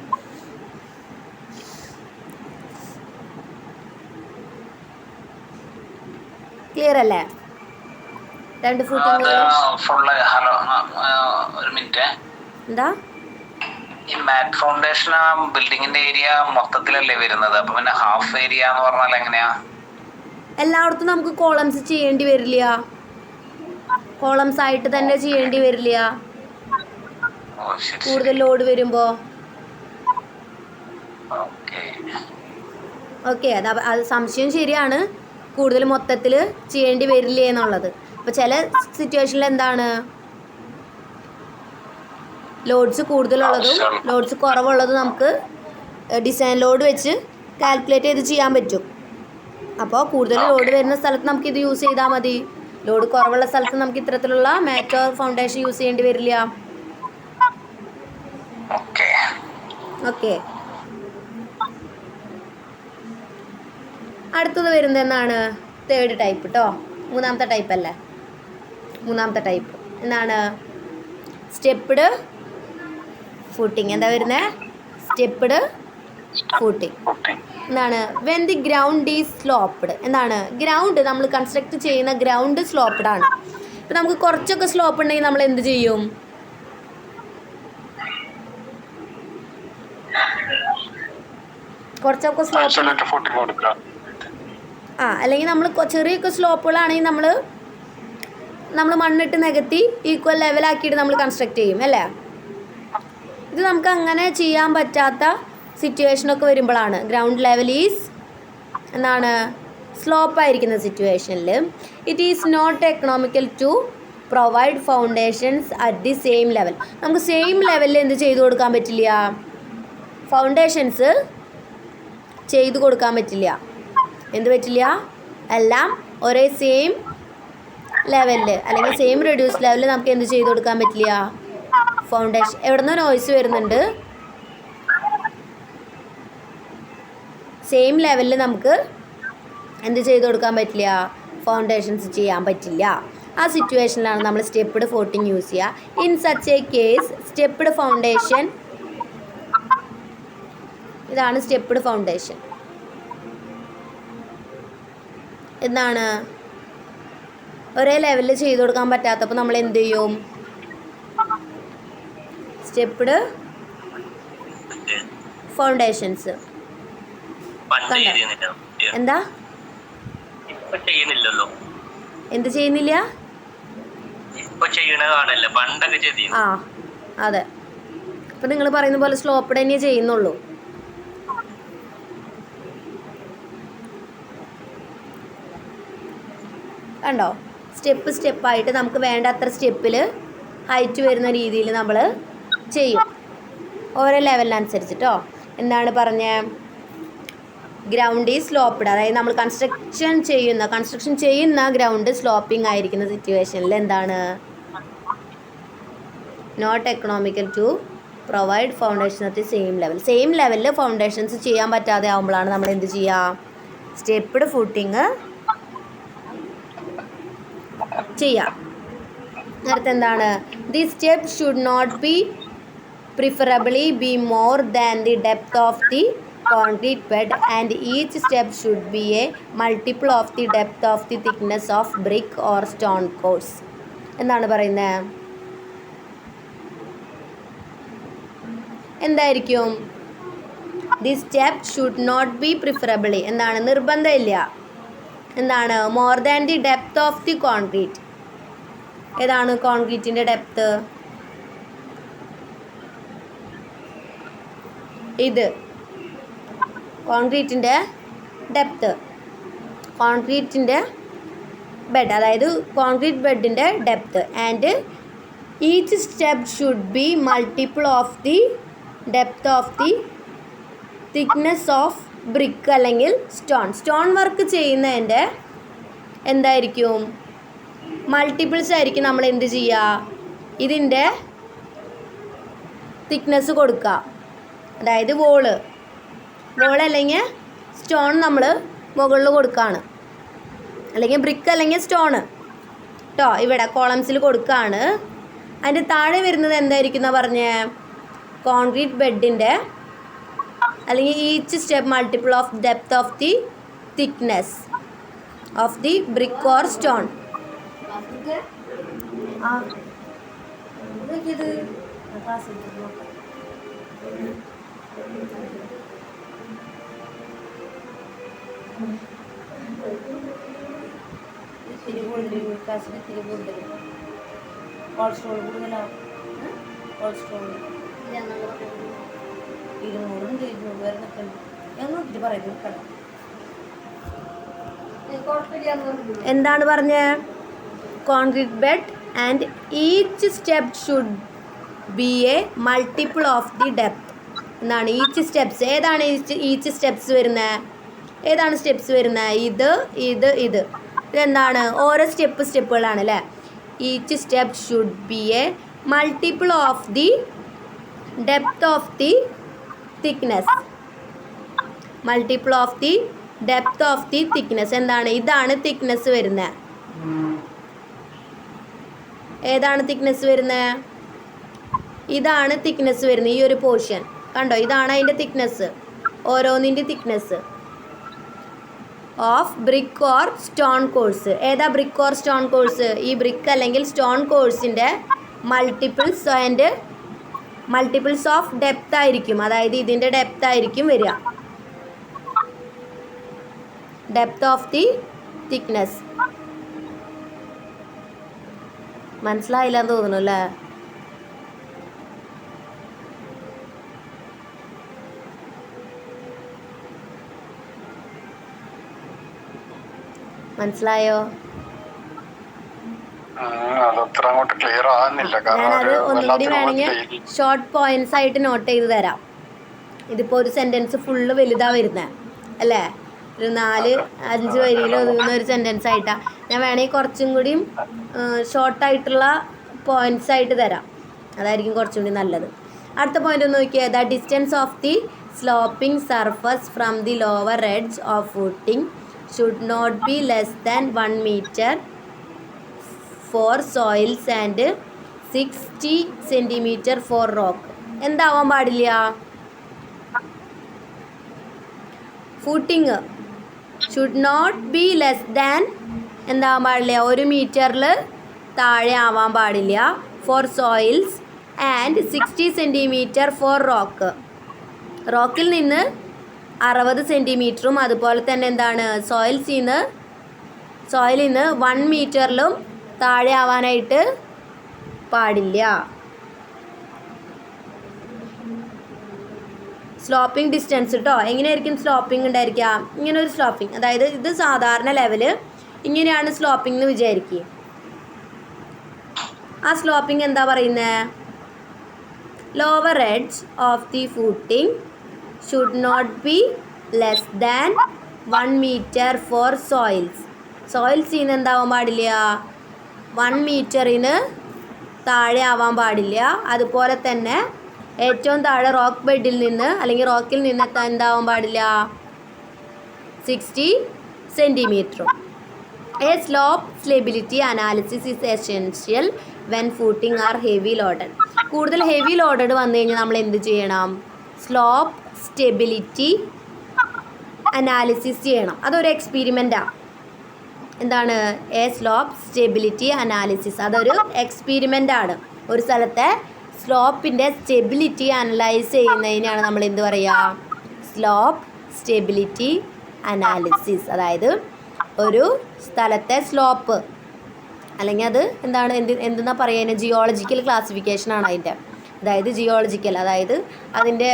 ക്ലിയർ അല്ലേ? 2 ഫൂട്ടിങ്. ഹലോ, ഒരു മിനിറ്റ്. എന്താ ഈ മാറ്റ് ഫൗണ്ടേഷൻ ബിൽഡിങ്ങിന്റെ ഏരിയ മൊത്തത്തിലല്ലേ വരുന്നത്? അപ്പൊ പിന്നെ ഹാഫ് ഏരിയ എന്ന് പറഞ്ഞാൽ എങ്ങനെയാ? എല്ലായിടത്തും നമുക്ക് കോളംസ് ചെയ്യേണ്ടി വരില്ല, കോളംസ് ആയിട്ട് തന്നെ ചെയ്യേണ്ടി വരില്ല കൂടുതൽ ലോഡ് വരുമ്പോൾ. ഓക്കെ, അത് സംശയം ശരിയാണ്, കൂടുതൽ മൊത്തത്തിൽ ചെയ്യേണ്ടി വരില്ലേ എന്നുള്ളത്. അപ്പോൾ ചില സിറ്റുവേഷനിൽ എന്താണ്, ലോഡ്സ് കൂടുതലുള്ളതും ലോഡ്സ് കുറവുള്ളതും നമുക്ക് ഡിസൈൻ ലോഡ് വെച്ച് കാൽക്കുലേറ്റ് ചെയ്ത് ചെയ്യാൻ പറ്റും. അപ്പോൾ കൂടുതൽ ലോഡ് വരുന്ന സ്ഥലത്ത് നമുക്കിത് യൂസ് ചെയ്താൽ മതി, ലോഡ് കുറവുള്ള സ്ഥലത്ത് നമുക്ക് ഇത്തരത്തിലുള്ള മാറ്റ് ഓർ ഫൗണ്ടേഷൻ യൂസ് ചെയ്യേണ്ടി വരില്ല. ഓക്കെ, അടുത്തത് വരുന്നത് എന്നാണ്? 3rd ടൈപ്പ് കേട്ടോ. 3ാമത്തെ ടൈപ്പ് അല്ലേ? 3ാമത്തെ ടൈപ്പ് എന്താണ്? Stepped footing. എന്താ വരുന്നത്? Stepped footing. എന്താണ്? When the ground is sloped. എന്താണ്? ഗ്രൗണ്ട് നമ്മൾ കൺസ്ട്രക്ട് ചെയ്യുന്ന ഗ്രൗണ്ട് സ്ലോപ്പ്ഡ് ആണ്. ഇപ്പം നമുക്ക് കുറച്ചൊക്കെ സ്ലോപ്പ് ഉണ്ടെങ്കിൽ നമ്മൾ എന്ത് ചെയ്യും? കുറച്ചൊക്കെ സ്ലോപ്പ്, അല്ലെങ്കിൽ നമ്മൾ ചെറിയൊക്കെ സ്ലോപ്പുകളാണെങ്കിൽ നമ്മൾ മണ്ണിട്ട് നികത്തി ഈക്വൽ ലെവലാക്കിയിട്ട് നമ്മൾ കൺസ്ട്രക്ട് ചെയ്യും അല്ലേ? ഇത് നമുക്ക് അങ്ങനെ ചെയ്യാൻ പറ്റാത്ത സിറ്റുവേഷനൊക്കെ വരുമ്പോഴാണ് ഗ്രൗണ്ട് ലെവൽ ഈസ് എന്താണ് സ്ലോപ്പായിരിക്കുന്ന സിറ്റുവേഷനിൽ it is not economical to provide foundations at the same level. നമുക്ക് സെയിം ലെവലിൽ എന്ത് ചെയ്തു കൊടുക്കാൻ പറ്റില്ല? ഫൗണ്ടേഷൻസ് ചെയ്തു കൊടുക്കാൻ പറ്റില്ല. എന്ത് പറ്റില്ല? എല്ലാം ഒരേ സെയിം ലെവലിൽ അല്ലെങ്കിൽ സെയിം റെഡ്യൂസ് ലെവലിൽ നമുക്ക് എന്ത് ചെയ്ത് കൊടുക്കാൻ പറ്റില്ല? ഫൗണ്ടേഷൻ. എവിടെ നിന്ന് നോയ്സ് വരുന്നുണ്ട്? സെയിം ലെവലിൽ നമുക്ക് എന്ത് ചെയ്ത് കൊടുക്കാൻ പറ്റില്ല? ഫൗണ്ടേഷൻസ് ചെയ്യാൻ പറ്റില്ല. ആ സിറ്റുവേഷനിലാണ് നമ്മൾ സ്റ്റെപ്പ്ഡ് ഫൂട്ടിങ് യൂസ് ചെയ്യുക. In such A case stepped foundation, ഇതാണ് സ്റ്റെപ്പ്ഡ് ഫൗണ്ടേഷൻ. എന്താണ്? ഒരേ ലെവലിൽ ചെയ്ത് കൊടുക്കാൻ പറ്റാത്തപ്പോൾ നമ്മൾ എന്ത് ചെയ്യും? Stepped foundations. എന്താ? എന്ത് ചെയ്യുന്നില്ല? ചെയ്യണ കാണല്ല, പണ്ടൊക്കെ ചെയ്തിരുന്നു. ആ അതെ. അപ്പം നിങ്ങൾ പറയുന്ന പോലെ സ്ലോപ്പ്ഡ് തന്നെ ചെയ്യുന്നുള്ളൂ. കണ്ടോ, സ്റ്റെപ്പായിട്ട് നമുക്ക് വേണ്ട അത്ര സ്റ്റെപ്പിൽ ഹൈറ്റ് വരുന്ന രീതിയിൽ നമ്മൾ ചെയ്യും, ഓരോ ലെവലിനനുസരിച്ചിട്ടോ. എന്താണ് പറഞ്ഞത്? ഗ്രൗണ്ട് ഈസ് സ്ലോപ്പ്ഡ്, അതായത് നമ്മൾ കൺസ്ട്രക്ഷൻ ചെയ്യുന്ന ഗ്രൗണ്ട് സ്ലോപ്പിംഗ് ആയിരിക്കുന്ന സിറ്റുവേഷനിൽ എന്താണ്? Not economical to provide foundation at the same ലെവലിൽ ഫൗണ്ടേഷൻസ് ചെയ്യാൻ പറ്റാതെ ആകുമ്പോഴാണ് നമ്മൾ എന്ത് ചെയ്യുക? സ്റ്റെപ്പ്ഡ് ഫൂട്ടിങ് ചെയ്യാം. നേരത്തെ എന്താണ്? The step should not be preferably be more than the depth of the concrete bed and each step should be a multiple of the depth of the thickness of brick or stone course. എന്താണ് പറയുന്നത്? എന്തായിരിക്കും? The step should not be preferably, എന്താണ്? നിർബന്ധമില്ല. എന്താണ്? More than the depth of the concrete. ഏതാണ് കോൺക്രീറ്റിൻ്റെ ഡെപ്ത്? ഇത് കോൺക്രീറ്റിൻ്റെ ഡെപ്ത്, കോൺക്രീറ്റിൻ്റെ ബെഡ്, അതായത് കോൺക്രീറ്റ് ബെഡിൻ്റെ depth. And each step should be multiple of the depth of the thickness of brick അല്ലെങ്കിൽ സ്റ്റോൺ വർക്ക് ചെയ്യുന്നതിൻ്റെ എന്തായിരിക്കും? മൾട്ടിപ്പിൾസ് ആയിരിക്കും. നമ്മൾ എന്ത് ചെയ്യുക? ഇതിൻ്റെ തിക്നെസ് കൊടുക്കുക, അതായത് വോള് അല്ലെങ്കിൽ സ്റ്റോൺ നമ്മൾ മുകളിൽ കൊടുക്കുകയാണ്, അല്ലെങ്കിൽ ബ്രിക്ക് അല്ലെങ്കിൽ സ്റ്റോണ് കേട്ടോ, ഇവിടെ കോളംസിൽ കൊടുക്കുകയാണ്. അതിൻ്റെ താഴെ വരുന്നത് എന്തായിരിക്കും എന്നാ പറഞ്ഞേ? കോൺക്രീറ്റ് ബെഡിൻ്റെ അല്ലെങ്കിൽ each step multiple of depth of the thickness of the brick or stone. ഇത്തിരി കൂടുതൽ കൊളസ്ട്രോൾ കൂടുതലാണ്. കൊളസ്ട്രോൾ 200 വരുന്നൊക്കെ ഞാൻ നോക്കിയിട്ട് പറയുന്നു കേട്ടോ. എന്താണ് പറഞ്ഞത്? Concrete bed and each step should B A multiple of the depth. എന്താണ് ഈച്ച് സ്റ്റെപ്സ്? ഏതാണ് ഈച്ച് സ്റ്റെപ്സ് വരുന്നത്? ഏതാണ് സ്റ്റെപ്സ് വരുന്നത്? ഇത് ഇതെന്താണ്? ഓരോ സ്റ്റെപ്പുകളാണ് അല്ലേ? Each step should B A multiple of the depth of the thickness. Multiple of the depth of the thickness. എന്താണ്? ഇതാണ് തിക്നെസ് വരുന്നത്. ഏതാണ് തിക്നെസ് വരുന്നത്? ഇതാണ് തിക്നെസ് വരുന്നത്. ഈ ഒരു പോർഷൻ കണ്ടോ, ഇതാണ് അതിൻ്റെ തിക്നെസ്, ഓരോന്നിൻ്റെ thickness of brick or stone course. ഏതാ ബ്രിക്ക് ഓർ സ്റ്റോൺ കോഴ്സ്? ഈ ബ്രിക്ക് അല്ലെങ്കിൽ സ്റ്റോൺ കോഴ്സിൻ്റെ മൾട്ടിപ്പിൾസ് ഓഫ് ഡെപ്ത് ആയിരിക്കും, അതായത് ഇതിൻ്റെ ഡെപ്ത് ആയിരിക്കും വരിക, ഡെപ്ത് ഓഫ് ദി തിക്നെസ്. മനസ്സിലായില്ലെന്ന് തോന്നുന്നു അല്ലേ? മനസ്സിലായോ? ഞാനത് ഒന്നുകൂടി വേണമെങ്കിൽ ഷോർട്ട് പോയിന്റ്സ് ആയിട്ട് നോട്ട് ചെയ്ത് തരാം. ഇതിപ്പോൾ ഒരു സെൻറ്റൻസ് ഫുള്ള് വലുതാണ് വരുന്നത് അല്ലേ? ഒരു 4-5 വരിയിൽ ഒതുങ്ങുന്ന ഒരു സെൻറ്റൻസ് ആയിട്ടാണ്. ഞാൻ വേണമെങ്കിൽ കുറച്ചും കൂടിയും ഷോർട്ടായിട്ടുള്ള പോയിന്റ്സ് ആയിട്ട് തരാം, അതായിരിക്കും കുറച്ചും കൂടി നല്ലത്. അടുത്ത പോയിന്റ് ഒന്ന് നോക്കിയാൽ, the distance of the sloping surface from the lower edge of footing should not be less than 1 meter for soils and 60 centimeter for rock. എന്താവാൻ പാടില്ല? Footing should not be less than എന്താവാൻ പാടില്ല? 1 മീറ്ററിൽ താഴെ ആവാൻ പാടില്ല. For soils and 60 centimetre for rock. റോക്കിൽ നിന്ന് 60 സെൻറ്റിമീറ്ററും അതുപോലെ തന്നെ എന്താണ് സോയിലിൽ നിന്ന് 1 മീറ്ററിലും താഴെ ആവാനായിട്ട് പാടില്ല. സ്ലോപ്പിംഗ് ഡിസ്റ്റൻസ് കേട്ടോ. എങ്ങനെയായിരിക്കും സ്ലോപ്പിംഗ് ഉണ്ടായിരിക്കുക? ഇങ്ങനെ ഒരു സ്ലോപ്പിംഗ്, അതായത് ഇത് സാധാരണ ലെവല്, ഇങ്ങനെയാണ് സ്ലോപ്പിംഗ് എന്ന് വിചാരിക്കുക. ആ സ്ലോപ്പിംഗ് എന്താ പറയുന്നത്? Lower edge of the footing should not be less than 1 meter for soils. സോയിൽസിൽ നിന്ന് എന്താവാൻ പാടില്ല? 1 meterന് താഴെ ആവാൻ പാടില്ല. അതുപോലെ തന്നെ ഏറ്റവും താഴെ റോക്ക് ബെഡിൽ നിന്ന് അല്ലെങ്കിൽ റോക്കിൽ നിന്ന് എന്താവാൻ പാടില്ല? 60 centimeter. A slope stability analysis is essential when footing R heavy loaded. കൂടുതൽ ഹെവി ലോഡഡ് വന്നു കഴിഞ്ഞാൽ നമ്മൾ എന്ത് ചെയ്യണം? സ്ലോപ്പ് സ്റ്റെബിലിറ്റി അനാലിസിസ് ചെയ്യണം. അതൊരു എക്സ്പെരിമെൻറ്റാണ്. എന്താണ് എ സ്ലോപ്പ് സ്റ്റെബിലിറ്റി അനാലിസിസ്? അതൊരു എക്സ്പെരിമെൻ്റാണ്. ഒരു സ്ഥലത്തെ സ്ലോപ്പിൻ്റെ സ്റ്റെബിലിറ്റി അനലൈസ് ചെയ്യുന്നതിനാണ് നമ്മൾ എന്ത് പറയുക? Slope stability analysis. അതായത് ഒരു സ്ഥലത്തെ സ്ലോപ്പ്, അല്ലെങ്കിൽ അത് എന്താണ് എന്തെന്നാ പറയുക? ജിയോളജിക്കൽ ക്ലാസിഫിക്കേഷനാണ് അതിൻ്റെ. അതായത് ജിയോളജിക്കൽ, അതായത് അതിൻ്റെ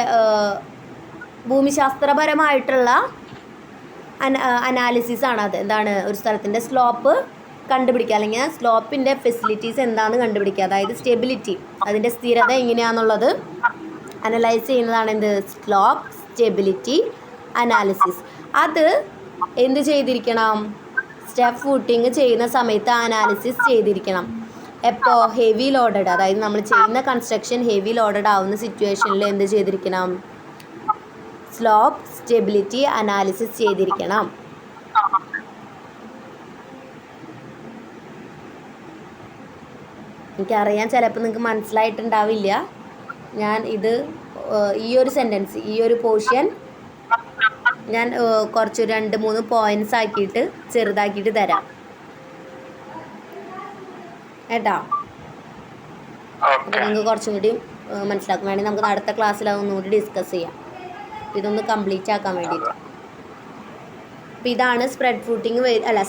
ഭൂമിശാസ്ത്രപരമായിട്ടുള്ള അനാലിസിസ് ആണ് അത്. എന്താണ്? ഒരു സ്ഥലത്തിൻ്റെ സ്ലോപ്പ് കണ്ടുപിടിക്കുക, അല്ലെങ്കിൽ സ്ലോപ്പിൻ്റെ ഫെസിലിറ്റീസ് എന്താണെന്ന് കണ്ടുപിടിക്കുക. അതായത് സ്റ്റെബിലിറ്റി, അതിൻ്റെ സ്ഥിരത എങ്ങനെയാണെന്നുള്ളത് അനലൈസ് ചെയ്യുന്നതാണ് എന്ത്? Slope stability analysis. അത് എന്ത് ചെയ്തിരിക്കണം? സ്റ്റെപ്പ് ഫൂട്ടിങ് ചെയ്യുന്ന സമയത്ത് അനാലിസിസ് ചെയ്തിരിക്കണം. എപ്പോൾ? ഹെവി ലോഡഡ്, അതായത് നമ്മൾ ചെയ്യുന്ന കൺസ്ട്രക്ഷൻ ഹെവി ലോഡഡ് ആവുന്ന സിറ്റുവേഷനിൽ എന്ത് ചെയ്തിരിക്കണം? സ്ലോപ്പ് സ്റ്റെബിലിറ്റി അനാലിസിസ് ചെയ്തിരിക്കണം. എനിക്കറിയാം ചിലപ്പോൾ നിങ്ങൾക്ക് മനസ്സിലായിട്ടുണ്ടാവില്ല. ഞാൻ ഇത് ഈ ഒരു സെൻറ്റൻസ്, ഈ ഒരു പോർഷൻ ഞാൻ കുറച്ച് 2-3 പോയിൻറ്റ്സ് ആക്കിയിട്ട് ചെറുതാക്കിയിട്ട് തരാം കേട്ടോ. അപ്പോൾ നിങ്ങൾക്ക് കുറച്ചും കൂടി മനസ്സിലാക്കും. വേണമെങ്കിൽ നമുക്ക് അടുത്ത ക്ലാസ്സിൽ അതൊന്നും കൂടി ഡിസ്കസ് ചെയ്യാം. ഇതൊന്ന് കംപ്ലീറ്റ് ആക്കാൻ വേണ്ടിയിട്ട്. അപ്പോൾ ഇതാണ് സ്പ്രെഡ് ഫൂട്ടിങ്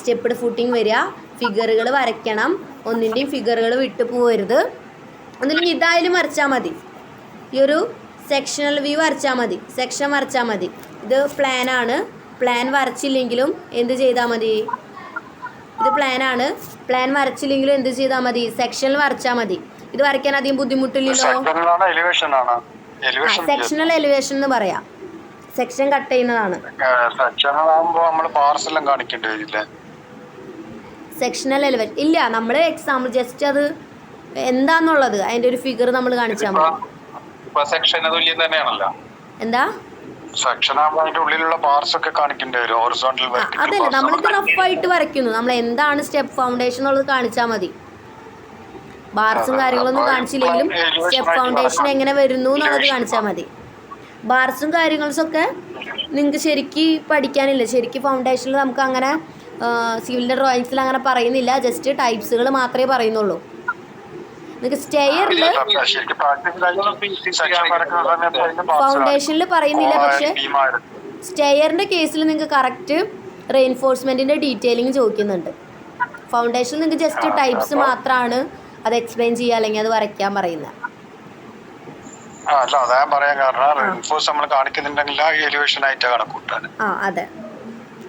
സ്റ്റെപ്പ്ഡ് ഫൂട്ടിങ് വരിക. ഫിഗറുകൾ വരയ്ക്കണം. ഒന്നിൻ്റെയും ഫിഗറുകൾ വിട്ടു പോകരുത്. ഒന്നില്ലെങ്കിൽ ഇതായാലും വരച്ചാൽ മതി. ഈ ഒരു സെക്ഷണൽ വ്യൂ വരച്ചാൽ മതി, സെക്ഷൻ വരച്ചാൽ മതി. ഇത് പ്ലാനാണ്. പ്ലാൻ വരച്ചില്ലെങ്കിലും എന്ത് ചെയ്താൽ മതി? ഇത് പ്ലാനാണ്. പ്ലാൻ വരച്ചില്ലെങ്കിലും എന്ത് ചെയ്താൽ മതി? സെക്ഷനിൽ വരച്ചാൽ മതി. ഇത് വരയ്ക്കാൻ അധികം ബുദ്ധിമുട്ടില്ലല്ലോ. സെക്ഷണൽ എലിവേഷൻ എന്ന് പറയാം. സെക്ഷൻ കട്ട് ചെയ്യുന്നതാണ്. സെക്ഷണൽ എലിവേഷൻ ഇല്ല. നമ്മൾ എക്സാമ്പിൾ ജസ്റ്റ് അത് എന്താന്നുള്ളത് അതിന്റെ ഒരു ഫിഗർ നമ്മൾ കാണിച്ചാൽ മതി. എന്താ? അതല്ല, നമ്മളിത് റഫായിട്ട് വരയ്ക്കുന്നു. നമ്മൾ എന്താണ് സ്റ്റെപ്പ് ഫൗണ്ടേഷൻ ഉള്ളത് കാണിച്ചാൽ മതി. ബാർസും കാര്യങ്ങളൊന്നും കാണിച്ചില്ലെങ്കിലും സ്റ്റെപ്പ് ഫൗണ്ടേഷൻ എങ്ങനെ വരുന്നു എന്നുള്ളത് കാണിച്ചാൽ മതി. ബാർസും കാര്യങ്ങളൊക്കെ നിങ്ങൾക്ക് ശരിക്ക് പഠിക്കാനില്ല. ശരിക്കും ഫൗണ്ടേഷനിൽ നമുക്ക് അങ്ങനെ സിവിലിൻ്റെ ഡ്രോയിങ്സിൽ അങ്ങനെ പറയുന്നില്ല. ജസ്റ്റ് ടൈപ്സുകൾ മാത്രമേ പറയുന്നുള്ളൂ. നിങ്ങൾക്ക് സ്റ്റെയറിൽ ഫൗണ്ടേഷനിൽ പറയുന്നില്ല. പക്ഷെ സ്റ്റെയറിൻ്റെ കേസിൽ നിങ്ങൾക്ക് കറക്റ്റ് റെയിൻഫോഴ്സ്മെൻറ്റിൻ്റെ ഡീറ്റെയിലിംഗ് ചോദിക്കുന്നുണ്ട്. ഫൗണ്ടേഷനിൽ നിങ്ങൾക്ക് ജസ്റ്റ് ടൈപ്സ് മാത്രമാണ് അത് എക്സ്പ്ലെയിൻ ചെയ്യുക അല്ലെങ്കിൽ അത് വരയ്ക്കാൻ പറയുന്നത്. അതെ,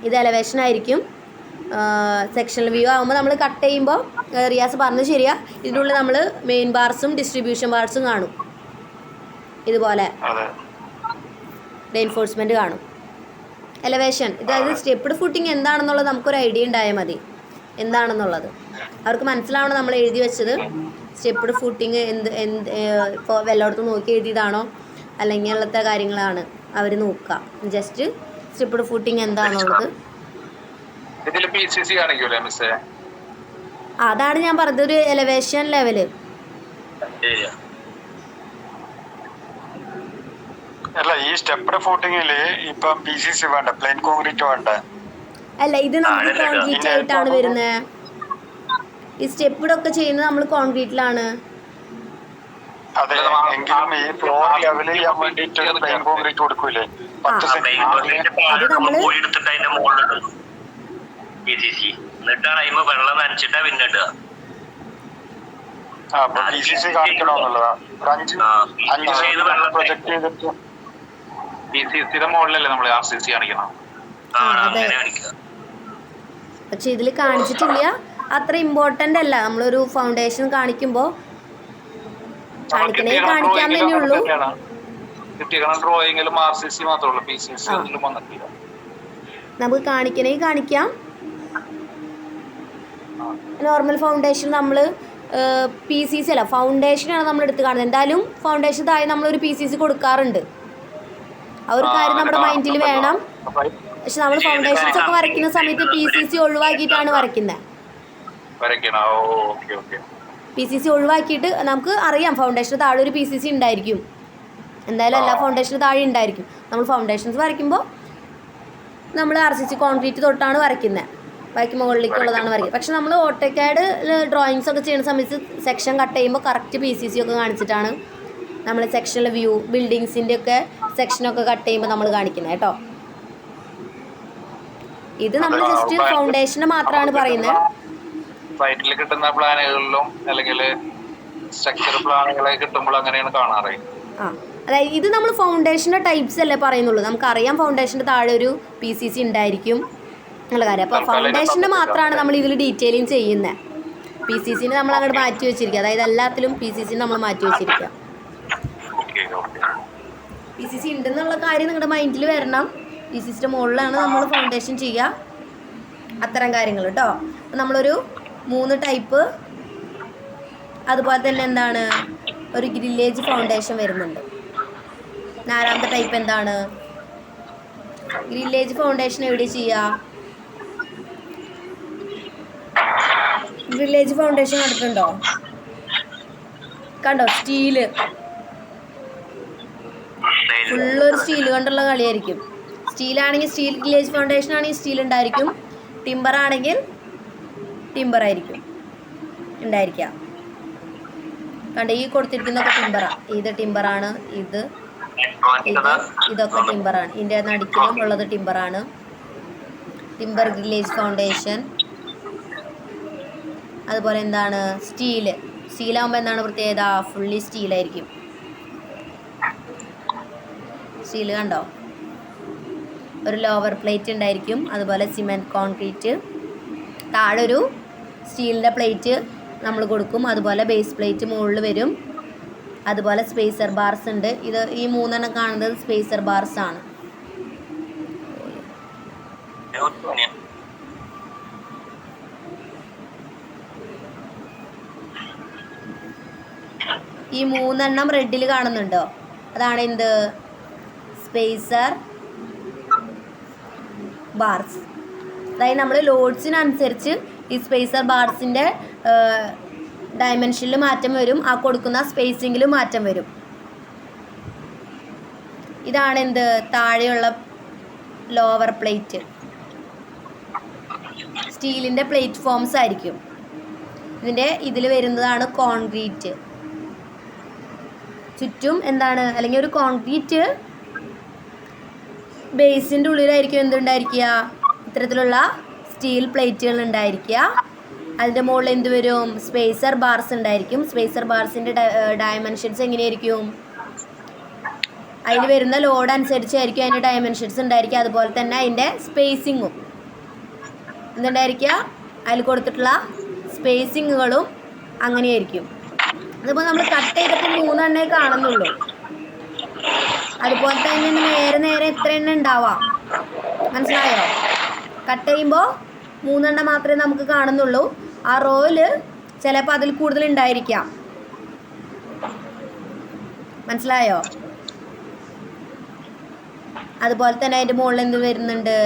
ഇത് എലവേഷൻ ആയിരിക്കും. സെക്ഷണൽ വ്യൂ ആകുമ്പോൾ നമ്മൾ കട്ട് ചെയ്യുമ്പോൾ റിയാസ് പറഞ്ഞത് ശരിയാ. ഇതിനുള്ളിൽ നമ്മൾ മെയിൻ ബാർസും ഡിസ്ട്രിബ്യൂഷൻ ബാർസും കാണും. ഇതുപോലെ റെയിൻഫോഴ്സ്മെൻറ്റ് കാണും. എലവേഷൻ, അതായത് സ്റ്റെപ്പ്ഡ് ഫൂട്ടിങ് എന്താണെന്നുള്ളത് നമുക്കൊരു ഐഡിയ ഉണ്ടായാൽ മതി. എന്താണെന്നുള്ളത് അവർക്ക് മനസ്സിലാവണം. നമ്മൾ എഴുതി വെച്ചത് സ്റ്റെപ്പ്ഡ് ഫൂട്ടിങ് ഇപ്പോൾ വല്ലയിടത്തും നോക്കി എഴുതിയതാണോ അല്ലെങ്കിൽ ഉള്ളത്തെ കാര്യങ്ങളാണ് അവർ നോക്കുക. ജസ്റ്റ് സ്റ്റെപ്പ്ഡ് ഫൂട്ടിങ് എന്താണെന്നുള്ളത് അതാണ് ഞാൻ പറഞ്ഞത്. ഒരു എലവേഷൻ ലെവല്. അല്ല, ഈ സ്റ്റെപ്പ്ഡ് ഫൂട്ടിങ്ങില് ഇപ്പൊ PCC വേണ്ട, പ്ലെയിൻ കോൺക്രീറ്റ് വേണ്ട. അല്ല, ഇത് നമുക്ക് കോൺക്രീറ്റ് ആയിട്ടാണ് വരുന്നത്. ഈ സ്റ്റെപ്പ്ഡ് ഒക്കെ ചെയ്യുന്നത് നമ്മൾ കോൺക്രീറ്റിലാണ്. അതെ, എങ്കിലും ഈ ഫ്ലോർ ലെവല് ചെയ്യാൻ വേണ്ടിട്ട് പ്ലെയിൻ കോൺക്രീറ്റ് കൊടുക്കൂലേ? 10 PCC എന്നിട്ടാണ് അതിന് വെള്ളം നനച്ചിട്ടാ പിന്നെ ഇടുക. PCC കാണിക്കണമെന്നുള്ളതാ. ഒരു അഞ്ച് പ്രൊജക്ട് ചെയ്തിട്ട് PCCയുടെ മുകളിലല്ലേ നമ്മൾ RCC കാണിക്കണം. അതെ. പക്ഷെ ഇതിൽ കാണിച്ചിട്ടില്ല. അത്ര ഇമ്പോർട്ടൻ്റ് അല്ല. നമ്മളൊരു ഫൗണ്ടേഷൻ കാണിക്കുമ്പോൾ കാണിക്കണേ കാണിക്കാൻ തന്നെ ഉള്ളൂ. കിട്ടിയ ഡ്രോയിങ്ങിലും RCC മാത്രമേ ഉള്ളൂ. PCC ഒന്നും വന്നിട്ടില്ല. നമുക്ക് കാണിക്കണേ കാണിക്കാം. നോർമൽ ഫൗണ്ടേഷൻ നമ്മൾ PCC അല്ല, ഫൗണ്ടേഷനാണ് നമ്മൾ എടുത്ത് കാണുന്നത്. എന്തായാലും ഫൗണ്ടേഷൻ താഴെ നമ്മളൊരു PCC കൊടുക്കാറുണ്ട്. ആ ഒരു കാര്യം നമ്മുടെ മൈൻഡിൽ വേണം. പക്ഷെ നമ്മൾ ഫൗണ്ടേഷൻസ് ഒക്കെ വരയ്ക്കുന്ന സമയത്ത് PCC ഒഴിവാക്കിയിട്ടാണ് വരയ്ക്കുന്നത്. PCC ഒഴിവാക്കിയിട്ട് നമുക്ക് അറിയാം ഫൗണ്ടേഷന് താഴെ ഒരു PCC ഉണ്ടായിരിക്കും. എന്തായാലും എല്ലാ ഫൗണ്ടേഷന് താഴെ ഉണ്ടായിരിക്കും. നമ്മൾ ഫൗണ്ടേഷൻസ് വരയ്ക്കുമ്പോൾ നമ്മൾ RCC കോൺക്രീറ്റ് തൊട്ടാണ് വരയ്ക്കുന്നത്. ബാക്കി മുകളിലേക്കുള്ളതാണ് വരയ്ക്കുക. പക്ഷെ നമ്മൾ ഓട്ടോകാഡ് ഡ്രോയിങ്സ് ഒക്കെ ചെയ്യുന്ന സമയത്ത് സെക്ഷൻ കട്ട് ചെയ്യുമ്പോൾ കറക്റ്റ് PCC ഒക്കെ കാണിച്ചിട്ടാണ് നമ്മൾ സെക്ഷനിലെ വ്യൂ, ബിൽഡിങ്സിൻ്റെ ഒക്കെ സെക്ഷനൊക്കെ കട്ട് ചെയ്യുമ്പോൾ നമ്മൾ കാണിക്കുന്നത് കേട്ടോ. ഇത് നമ്മൾ ജസ്റ്റ് ഫൗണ്ടേഷന് മാത്രമാണ് പറയുന്നത്. സൈറ്റിൽ കിട്ടുന്ന പ്ലാനുകളിലും അല്ലെങ്കിൽ സ്ട്രക്ചർ പ്ലാനുകളെ കിട്ടുമ്പോൾ അങ്ങനെയാണ് കാണാറ്. അതായത് ഇത് നമ്മൾ ഫൗണ്ടേഷൻ്റെ ടൈപ്സ് അല്ലേ പറയുന്നുള്ളൂ. നമുക്കറിയാം ഫൗണ്ടേഷൻ്റെ താഴെ ഒരു PCC ഉണ്ടായിരിക്കും എന്നുള്ള കാര്യം. അപ്പോൾ ഫൗണ്ടേഷൻ്റെ മാത്രമാണ് നമ്മൾ ഇതിൽ ഡീറ്റെയിലിങ് ചെയ്യുന്നത്. PCCനെ നമ്മൾ അങ്ങോട്ട് മാറ്റി വെച്ചിരിക്കുക. അതായത് എല്ലാത്തിലും PCC നമ്മൾ മാറ്റി വെച്ചിരിക്കുക. PCC ഉണ്ടെന്നുള്ള കാര്യം നിങ്ങളുടെ മൈൻഡിൽ വരണം. PCCയുടെ മുകളിലാണ് നമ്മൾ ഫൗണ്ടേഷൻ ചെയ്യുക. അത്തരം കാര്യങ്ങൾ കേട്ടോ. അപ്പോൾ നമ്മളൊരു 3 ടൈപ്പ്, അതുപോലെ തന്നെ എന്താണ്, ഒരു ഗ്രില്ലേജ് ഫൗണ്ടേഷൻ വരുന്നുണ്ട്. 4ാമത്തെ ടൈപ്പ് എന്താണ്, ഗ്രില്ലേജ് ഫൗണ്ടേഷൻ എവിടെ ചെയ്യുക? ഗ്രില്ലേജ് ഫൗണ്ടേഷൻ കണ്ടിട്ടുണ്ടോ? കണ്ടോ? സ്റ്റീല്, ഫുള്ളൊരു സ്റ്റീൽ കൊണ്ടുള്ള കളിയായിരിക്കും. സ്റ്റീലാണെങ്കിൽ സ്റ്റീൽ, ഗ്രില്ലേജ് ഫൗണ്ടേഷൻ ആണെങ്കിൽ സ്റ്റീൽ ഉണ്ടായിരിക്കും. ടിമ്പർ ആണെങ്കിൽ ടിമ്പർ ആയിരിക്കും ഉണ്ടായിരിക്കുക. കണ്ട, ഈ കൊടുത്തിരിക്കുന്നതൊക്കെ ടിമ്പറാണ്. ഇത് ടിമ്പറാണ്, ഇതൊക്കെ ടിമ്പറാണ്. ഇതിൻ്റെ നടുക്കിലും ഉള്ളത് ടിമ്പറാണ്. Timber grillage foundation. അതുപോലെ എന്താണ്, സ്റ്റീലാകുമ്പോൾ എന്താണ് പ്രത്യേകത? ഫുള്ളി സ്റ്റീലായിരിക്കും. സ്റ്റീൽ കണ്ടോ? ഒരു ലോവർ പ്ലേറ്റ് ഉണ്ടായിരിക്കും. അതുപോലെ സിമെൻറ്റ് കോൺക്രീറ്റ്, താഴെ ഒരു സ്റ്റീലിൻ്റെ പ്ലേറ്റ് നമ്മൾ കൊടുക്കും. അതുപോലെ ബേസ് പ്ലേറ്റ് മുകളിൽ വരും. അതുപോലെ സ്പേസർ ബാർസ് ഉണ്ട്. ഈ 3 കാണുന്നത് സ്പേസർ ബാർസ് ആണ്. ഈ 3 റെഡിൽ കാണുന്നുണ്ടോ? അതാണ് എന്ത്? Spacer bars. അതായത് നമ്മൾ ലോഡ്സിനനുസരിച്ച് ഈ സ്പേസർ ബാർസിൻ്റെ ഡയമെൻഷനിൽ മാറ്റം വരും. ആ കൊടുക്കുന്ന സ്പേസിങ്ങിൽ മാറ്റം വരും. ഇതാണ് എന്ത്? താഴെയുള്ള ലോവർ പ്ലേറ്റ്. സ്റ്റീലിൻ്റെ പ്ലേറ്റ് ഫോംസ് ആയിരിക്കും. ഇതിൽ വരുന്നതാണ് കോൺക്രീറ്റ്. ചുറ്റും എന്താണ്, അല്ലെങ്കിൽ ഒരു കോൺക്രീറ്റ് ബേസിൻ്റെ ഉള്ളിലായിരിക്കും എന്തുണ്ടായിരിക്കുക? ഇത്തരത്തിലുള്ള സ്റ്റീൽ പ്ലേറ്റുകൾ ഉണ്ടായിരിക്കുക. അതിൻ്റെ മുകളിൽ എന്ത് വരും? സ്പേസർ ബാർസ് ഉണ്ടായിരിക്കും. സ്പേസർ ബാർസിൻ്റെ ഡയമെൻഷൻസ് എങ്ങനെയായിരിക്കും? അതിൽ വരുന്ന ലോഡ് അനുസരിച്ചായിരിക്കും അതിൻ്റെ ഡയമെൻഷൻസ് ഉണ്ടായിരിക്കുക. അതുപോലെ തന്നെ അതിൻ്റെ സ്പേസിങ്ങും എന്തുണ്ടായിരിക്കുക? അതിൽ കൊടുത്തിട്ടുള്ള സ്പേസിങ്ങുകളും അങ്ങനെയായിരിക്കും. അതിപ്പോൾ നമ്മൾ കട്ട് ചെയ്തപ്പോൾ 3 കാണുന്നുള്ളൂ. അതുപോലെ തന്നെ നേരെ എത്ര എണ്ണം ഉണ്ടാവാം, മനസ്സിലായോ? കട്ട് ചെയ്യുമ്പോൾ 3 മാത്രമേ നമുക്ക് കാണുന്നുള്ളൂ. ആ റോയിൽ ചിലപ്പോൾ അതിൽ കൂടുതൽ ഉണ്ടായിരിക്കാം. മനസ്സിലായോ? അതുപോലെ തന്നെ അതിൻ്റെ മുകളിൽ എന്ത് വരുന്നുണ്ട്?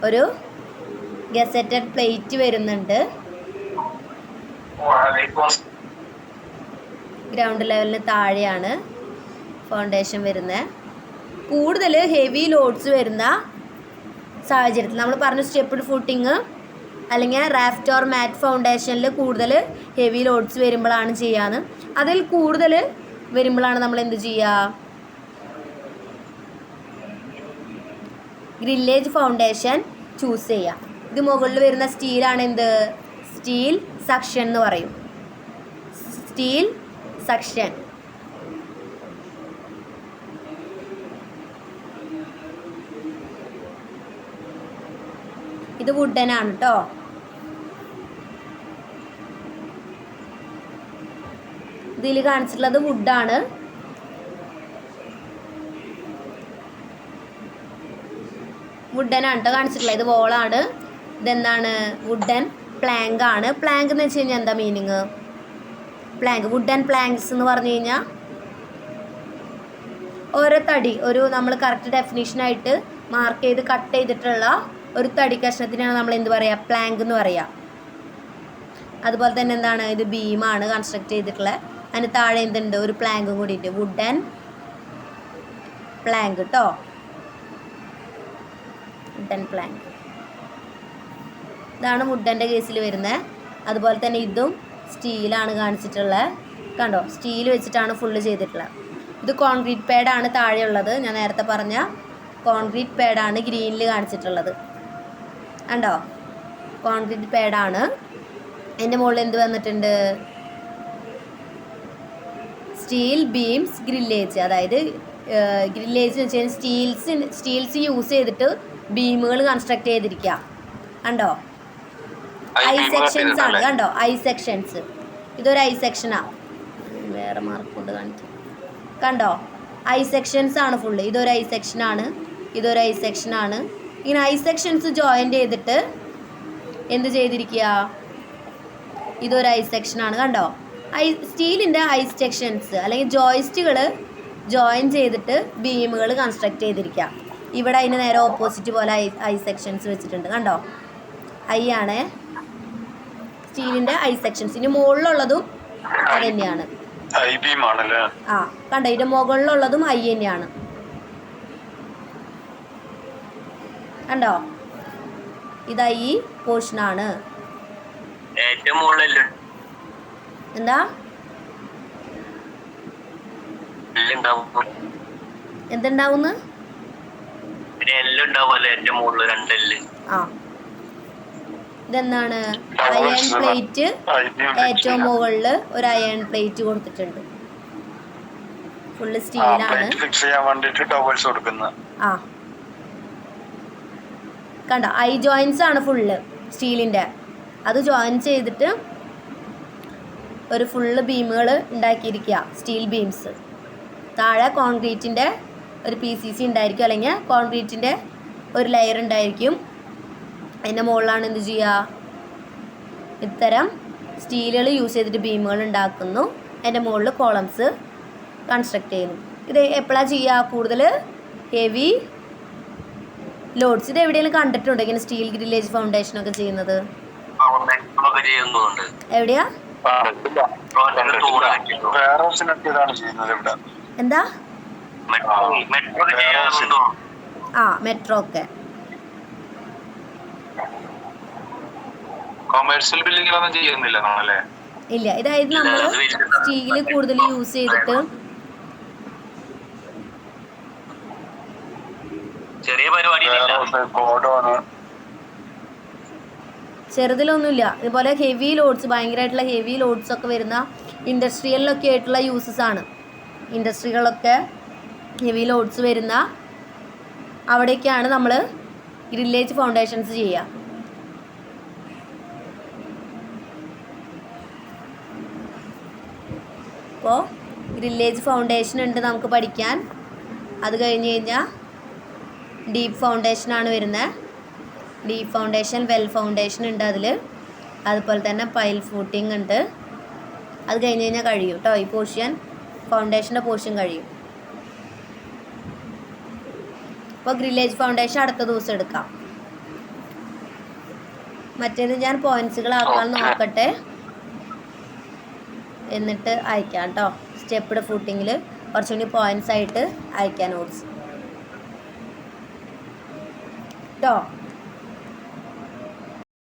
ഒരു ഗസറ്റഡ് പ്ലേറ്റ് വരുന്നുണ്ട്. ഗ്രൗണ്ട് ലെവലിന് താഴെയാണ് ഫൗണ്ടേഷൻ വരുന്നത്. കൂടുതൽ ഹെവി ലോഡ്സ് വരുന്ന സാഹചര്യത്തിൽ നമ്മൾ പറഞ്ഞു സ്റ്റെപ്പ്ഡ് ഫൂട്ടിങ് അല്ലെങ്കിൽ റാഫ്റ്റ് ഓർ മാറ്റ് ഫൗണ്ടേഷനിൽ കൂടുതൽ ഹെവി ലോഡ്സ് വരുമ്പോഴാണ് ചെയ്യാന്ന്. അതിൽ കൂടുതൽ വരുമ്പോഴാണ് നമ്മൾ എന്ത് ചെയ്യുക? ഗ്രില്ലേജ് ഫൗണ്ടേഷൻ ചൂസ് ചെയ്യുക. ഇത് മുകളിൽ വരുന്ന സ്റ്റീലാണ് എന്ത്? സ്റ്റീൽ സക്ഷൻ എന്ന് പറയും. Steel suction. ഇത് വുഡൻ ആണ് കേട്ടോ. ഇതിൽ കാണിച്ചിട്ടുള്ളത് വുഡാണ്. വുഡനാണ് കേട്ടോ കാണിച്ചിട്ടുള്ളത്. ഇത് വോളാണ്. ഇതെന്താണ്? വുഡൻ പ്ലാങ്ക് ആണ്. പ്ലാങ്ക് എന്ന് വെച്ച് കഴിഞ്ഞാൽ എന്താ മീനിങ്? പ്ലാങ്ക്, വുഡൻ പ്ലാങ്ക്സ് എന്ന് പറഞ്ഞു കഴിഞ്ഞാൽ ഓരോ തടി, ഒരു നമ്മൾ കറക്റ്റ് ഡെഫിനിഷനായിട്ട് മാർക്ക് ചെയ്ത് കട്ട് ചെയ്തിട്ടുള്ള ഒരു തടി കഷ്ണത്തിനാണ് നമ്മൾ എന്ത് പറയുക? പ്ലാങ്ക് എന്ന് പറയുക. അതുപോലെ തന്നെ എന്താണ്? ഇത് ബീമാണ് കൺസ്ട്രക്ട് ചെയ്തിട്ടുള്ളത്. അതിന് താഴെ എന്തുണ്ട്? ഒരു പ്ലാങ്കും കൂടിയിട്ട്. വുഡൻ പ്ലാങ്ക് കേട്ടോ. Wooden plank. ഇതാണ് വുഡൻ്റെ കേസിൽ വരുന്നത്. അതുപോലെ തന്നെ ഇതും സ്റ്റീലാണ് കാണിച്ചിട്ടുള്ളത്. കണ്ടോ? സ്റ്റീൽ വെച്ചിട്ടാണ് ഫുള്ള് ചെയ്തിട്ടുള്ളത്. ഇത് കോൺക്രീറ്റ് പാഡാണ് താഴെയുള്ളത്. ഞാൻ നേരത്തെ പറഞ്ഞ കോൺക്രീറ്റ് പാഡാണ് ഗ്രീനിൽ കാണിച്ചിട്ടുള്ളത്. കണ്ടോ? കോൺക്രീറ്റ് പാഡാണ്. അതിൻ്റെ മുകളിൽ എന്ത് വന്നിട്ടുണ്ട്? Steel beams grillage. അതായത് ഗ്രില്ലേജ് എന്ന് വെച്ച് കഴിഞ്ഞാൽ സ്റ്റീൽസ് യൂസ് ചെയ്തിട്ട് ബീമുകൾ കൺസ്ട്രക്ട് ചെയ്തിരിക്കുക. കണ്ടോ? ഐ സെക്ഷൻസ് ആണ്. കണ്ടോ? I sections. ഇതൊരു ഐ സെക്ഷനാണ്. വേറെ മാർക്ക് കൊണ്ട് കാണിക്കാം. കണ്ടോ? ഐ സെക്ഷൻസ് ആണ് ഫുള്ള്. ഇതൊരു ഐ സെക്ഷനാണ്, ഇതൊരു ഐ സെക്ഷനാണ്. ഇങ്ങനെ ഐ സെക്ഷൻസ് ജോയിൻ്റ് ചെയ്തിട്ട് എന്ത് ചെയ്തിരിക്കുക? ഇതൊരു ഐ സെക്ഷനാണ്. കണ്ടോ? സ്റ്റീലിൻ്റെ ഐ സെക്ഷൻസ് അല്ലെങ്കിൽ ജോയിസ്റ്റുകൾ ജോയിൻ ചെയ്തിട്ട് ബീമുകൾ കൺസ്ട്രക്ട് ചെയ്തിരിക്കുക. ഇവിടെ അതിന് നേരെ ഓപ്പോസിറ്റ് പോലെ ഐ സെക്ഷൻസ് വെച്ചിട്ടുണ്ട്. കണ്ടോ? ഐ ആണ് സ്റ്റീലിൻ്റെ ഐ സെക്ഷൻസ്. ഇനി മുകളിലുള്ളതും അത് തന്നെയാണ്. ആ കണ്ടോ? ഇതിൻ്റെ മുകളിലുള്ളതും ഐ തന്നെയാണ്. കണ്ടോ? ഇത് ഐ പോർഷനാണ്. എന്താ എന്തുണ്ടാവുന്നു? ആ ഇതെന്താണ്? Iron plate. ഏറ്റവും മുകളിൽ ഒരു അയൺ പ്ലേറ്റ് കൊടുത്തിട്ടുണ്ട്. ഫുള്ള് സ്റ്റീലാണ്. ആ കണ്ടോ? ഐ ജോയിൻസ് ആണ് ഫുള്ള് സ്റ്റീലിൻ്റെ. അത് ജോയിൻ ചെയ്തിട്ട് ഒരു ഫുള്ള് ബീമുകൾ ഉണ്ടാക്കിയിരിക്കുക. Steel beams. താഴെ കോൺക്രീറ്റിൻ്റെ ഒരു PCC ഉണ്ടായിരിക്കും, അല്ലെങ്കിൽ കോൺക്രീറ്റിൻ്റെ ഒരു ലെയർ ഉണ്ടായിരിക്കും. അതിൻ്റെ മുകളിലാണ് എന്ത് ചെയ്യുക? ഇത്തരം സ്റ്റീലുകൾ യൂസ് ചെയ്തിട്ട് ബീമുകൾ ഉണ്ടാക്കുന്നു. അതിൻ്റെ മുകളിൽ കോളംസ് കൺസ്ട്രക്ട് ചെയ്യുന്നു. ഇത് എപ്പോഴാണ് ചെയ്യുക? കൂടുതൽ ഹെവി ലോഡ്സ്. ഇത് എവിടെയെങ്കിലും കണ്ടിട്ടുണ്ടോ ഇങ്ങനെ സ്റ്റീൽ ഗ്രില്ലേജ് ഫൗണ്ടേഷനൊക്കെ ചെയ്യുന്നത്? എവിടെയാ? എന്താ? ആ മെട്രോ ഒക്കെ. കൊമേഴ്സ്യൽ ബിൽഡിങ്ങിലൊന്നും ചെയ്യുന്നില്ല നമ്മളല്ലേ? ഇല്ല. ഇതായത് നമ്മൾ സ്റ്റീൽ കൂടുതൽ യൂസ് ചെയ്തിട്ട് ചെറിയ പരിപാടി ചെറുതിലൊന്നുമില്ല. ഇതുപോലെ ഹെവി ലോഡ്സ്, ഭയങ്കരമായിട്ടുള്ള ഹെവി ലോഡ്സ് ഒക്കെ വരുന്ന ഇൻഡസ്ട്രിയലിലൊക്കെ ആയിട്ടുള്ള യൂസസ് ആണ്. ഇൻഡസ്ട്രികളൊക്കെ ഹെവി ലോഡ്സ് വരുന്ന അവിടേക്കാണ് നമ്മൾ ഗ്രില്ലേജ് ഫൗണ്ടേഷൻസ് ചെയ്യുക. അപ്പോൾ ഗ്രില്ലേജ് ഫൗണ്ടേഷൻ ഉണ്ട് നമുക്ക് പഠിക്കാൻ. അത് കഴിഞ്ഞ് കഴിഞ്ഞാൽ ഡീപ്പ് ഫൗണ്ടേഷനാണ് വരുന്നത്. ഡീപ്പ് ഫൗണ്ടേഷൻ, വെൽ ഫൗണ്ടേഷൻ ഉണ്ട് അതിൽ. അതുപോലെ തന്നെ പൈൽ ഫൂട്ടിങ് ഉണ്ട്. അത് കഴിഞ്ഞ് കഴിഞ്ഞാൽ കഴിയും കേട്ടോ. ഈ പോർഷൻ, ഫൗണ്ടേഷൻ്റെ പോർഷൻ കഴിയും. അപ്പോൾ ഗ്രില്ലേജ് ഫൗണ്ടേഷൻ അടുത്ത ദിവസം എടുക്കാം. മറ്റേത് ഞാൻ പോയിൻറ്റ്സുകളാക്കാൻ നോക്കട്ടെ, എന്നിട്ട് അയക്കാം കേട്ടോ. സ്റ്റെപ്പ്ഡ് ഫൂട്ടിങ്ങിൽ കുറച്ചുകൂടി പോയിൻറ്റ്സ് ആയിട്ട് അയക്കാൻ നോട്ട്സ് കേട്ടോ.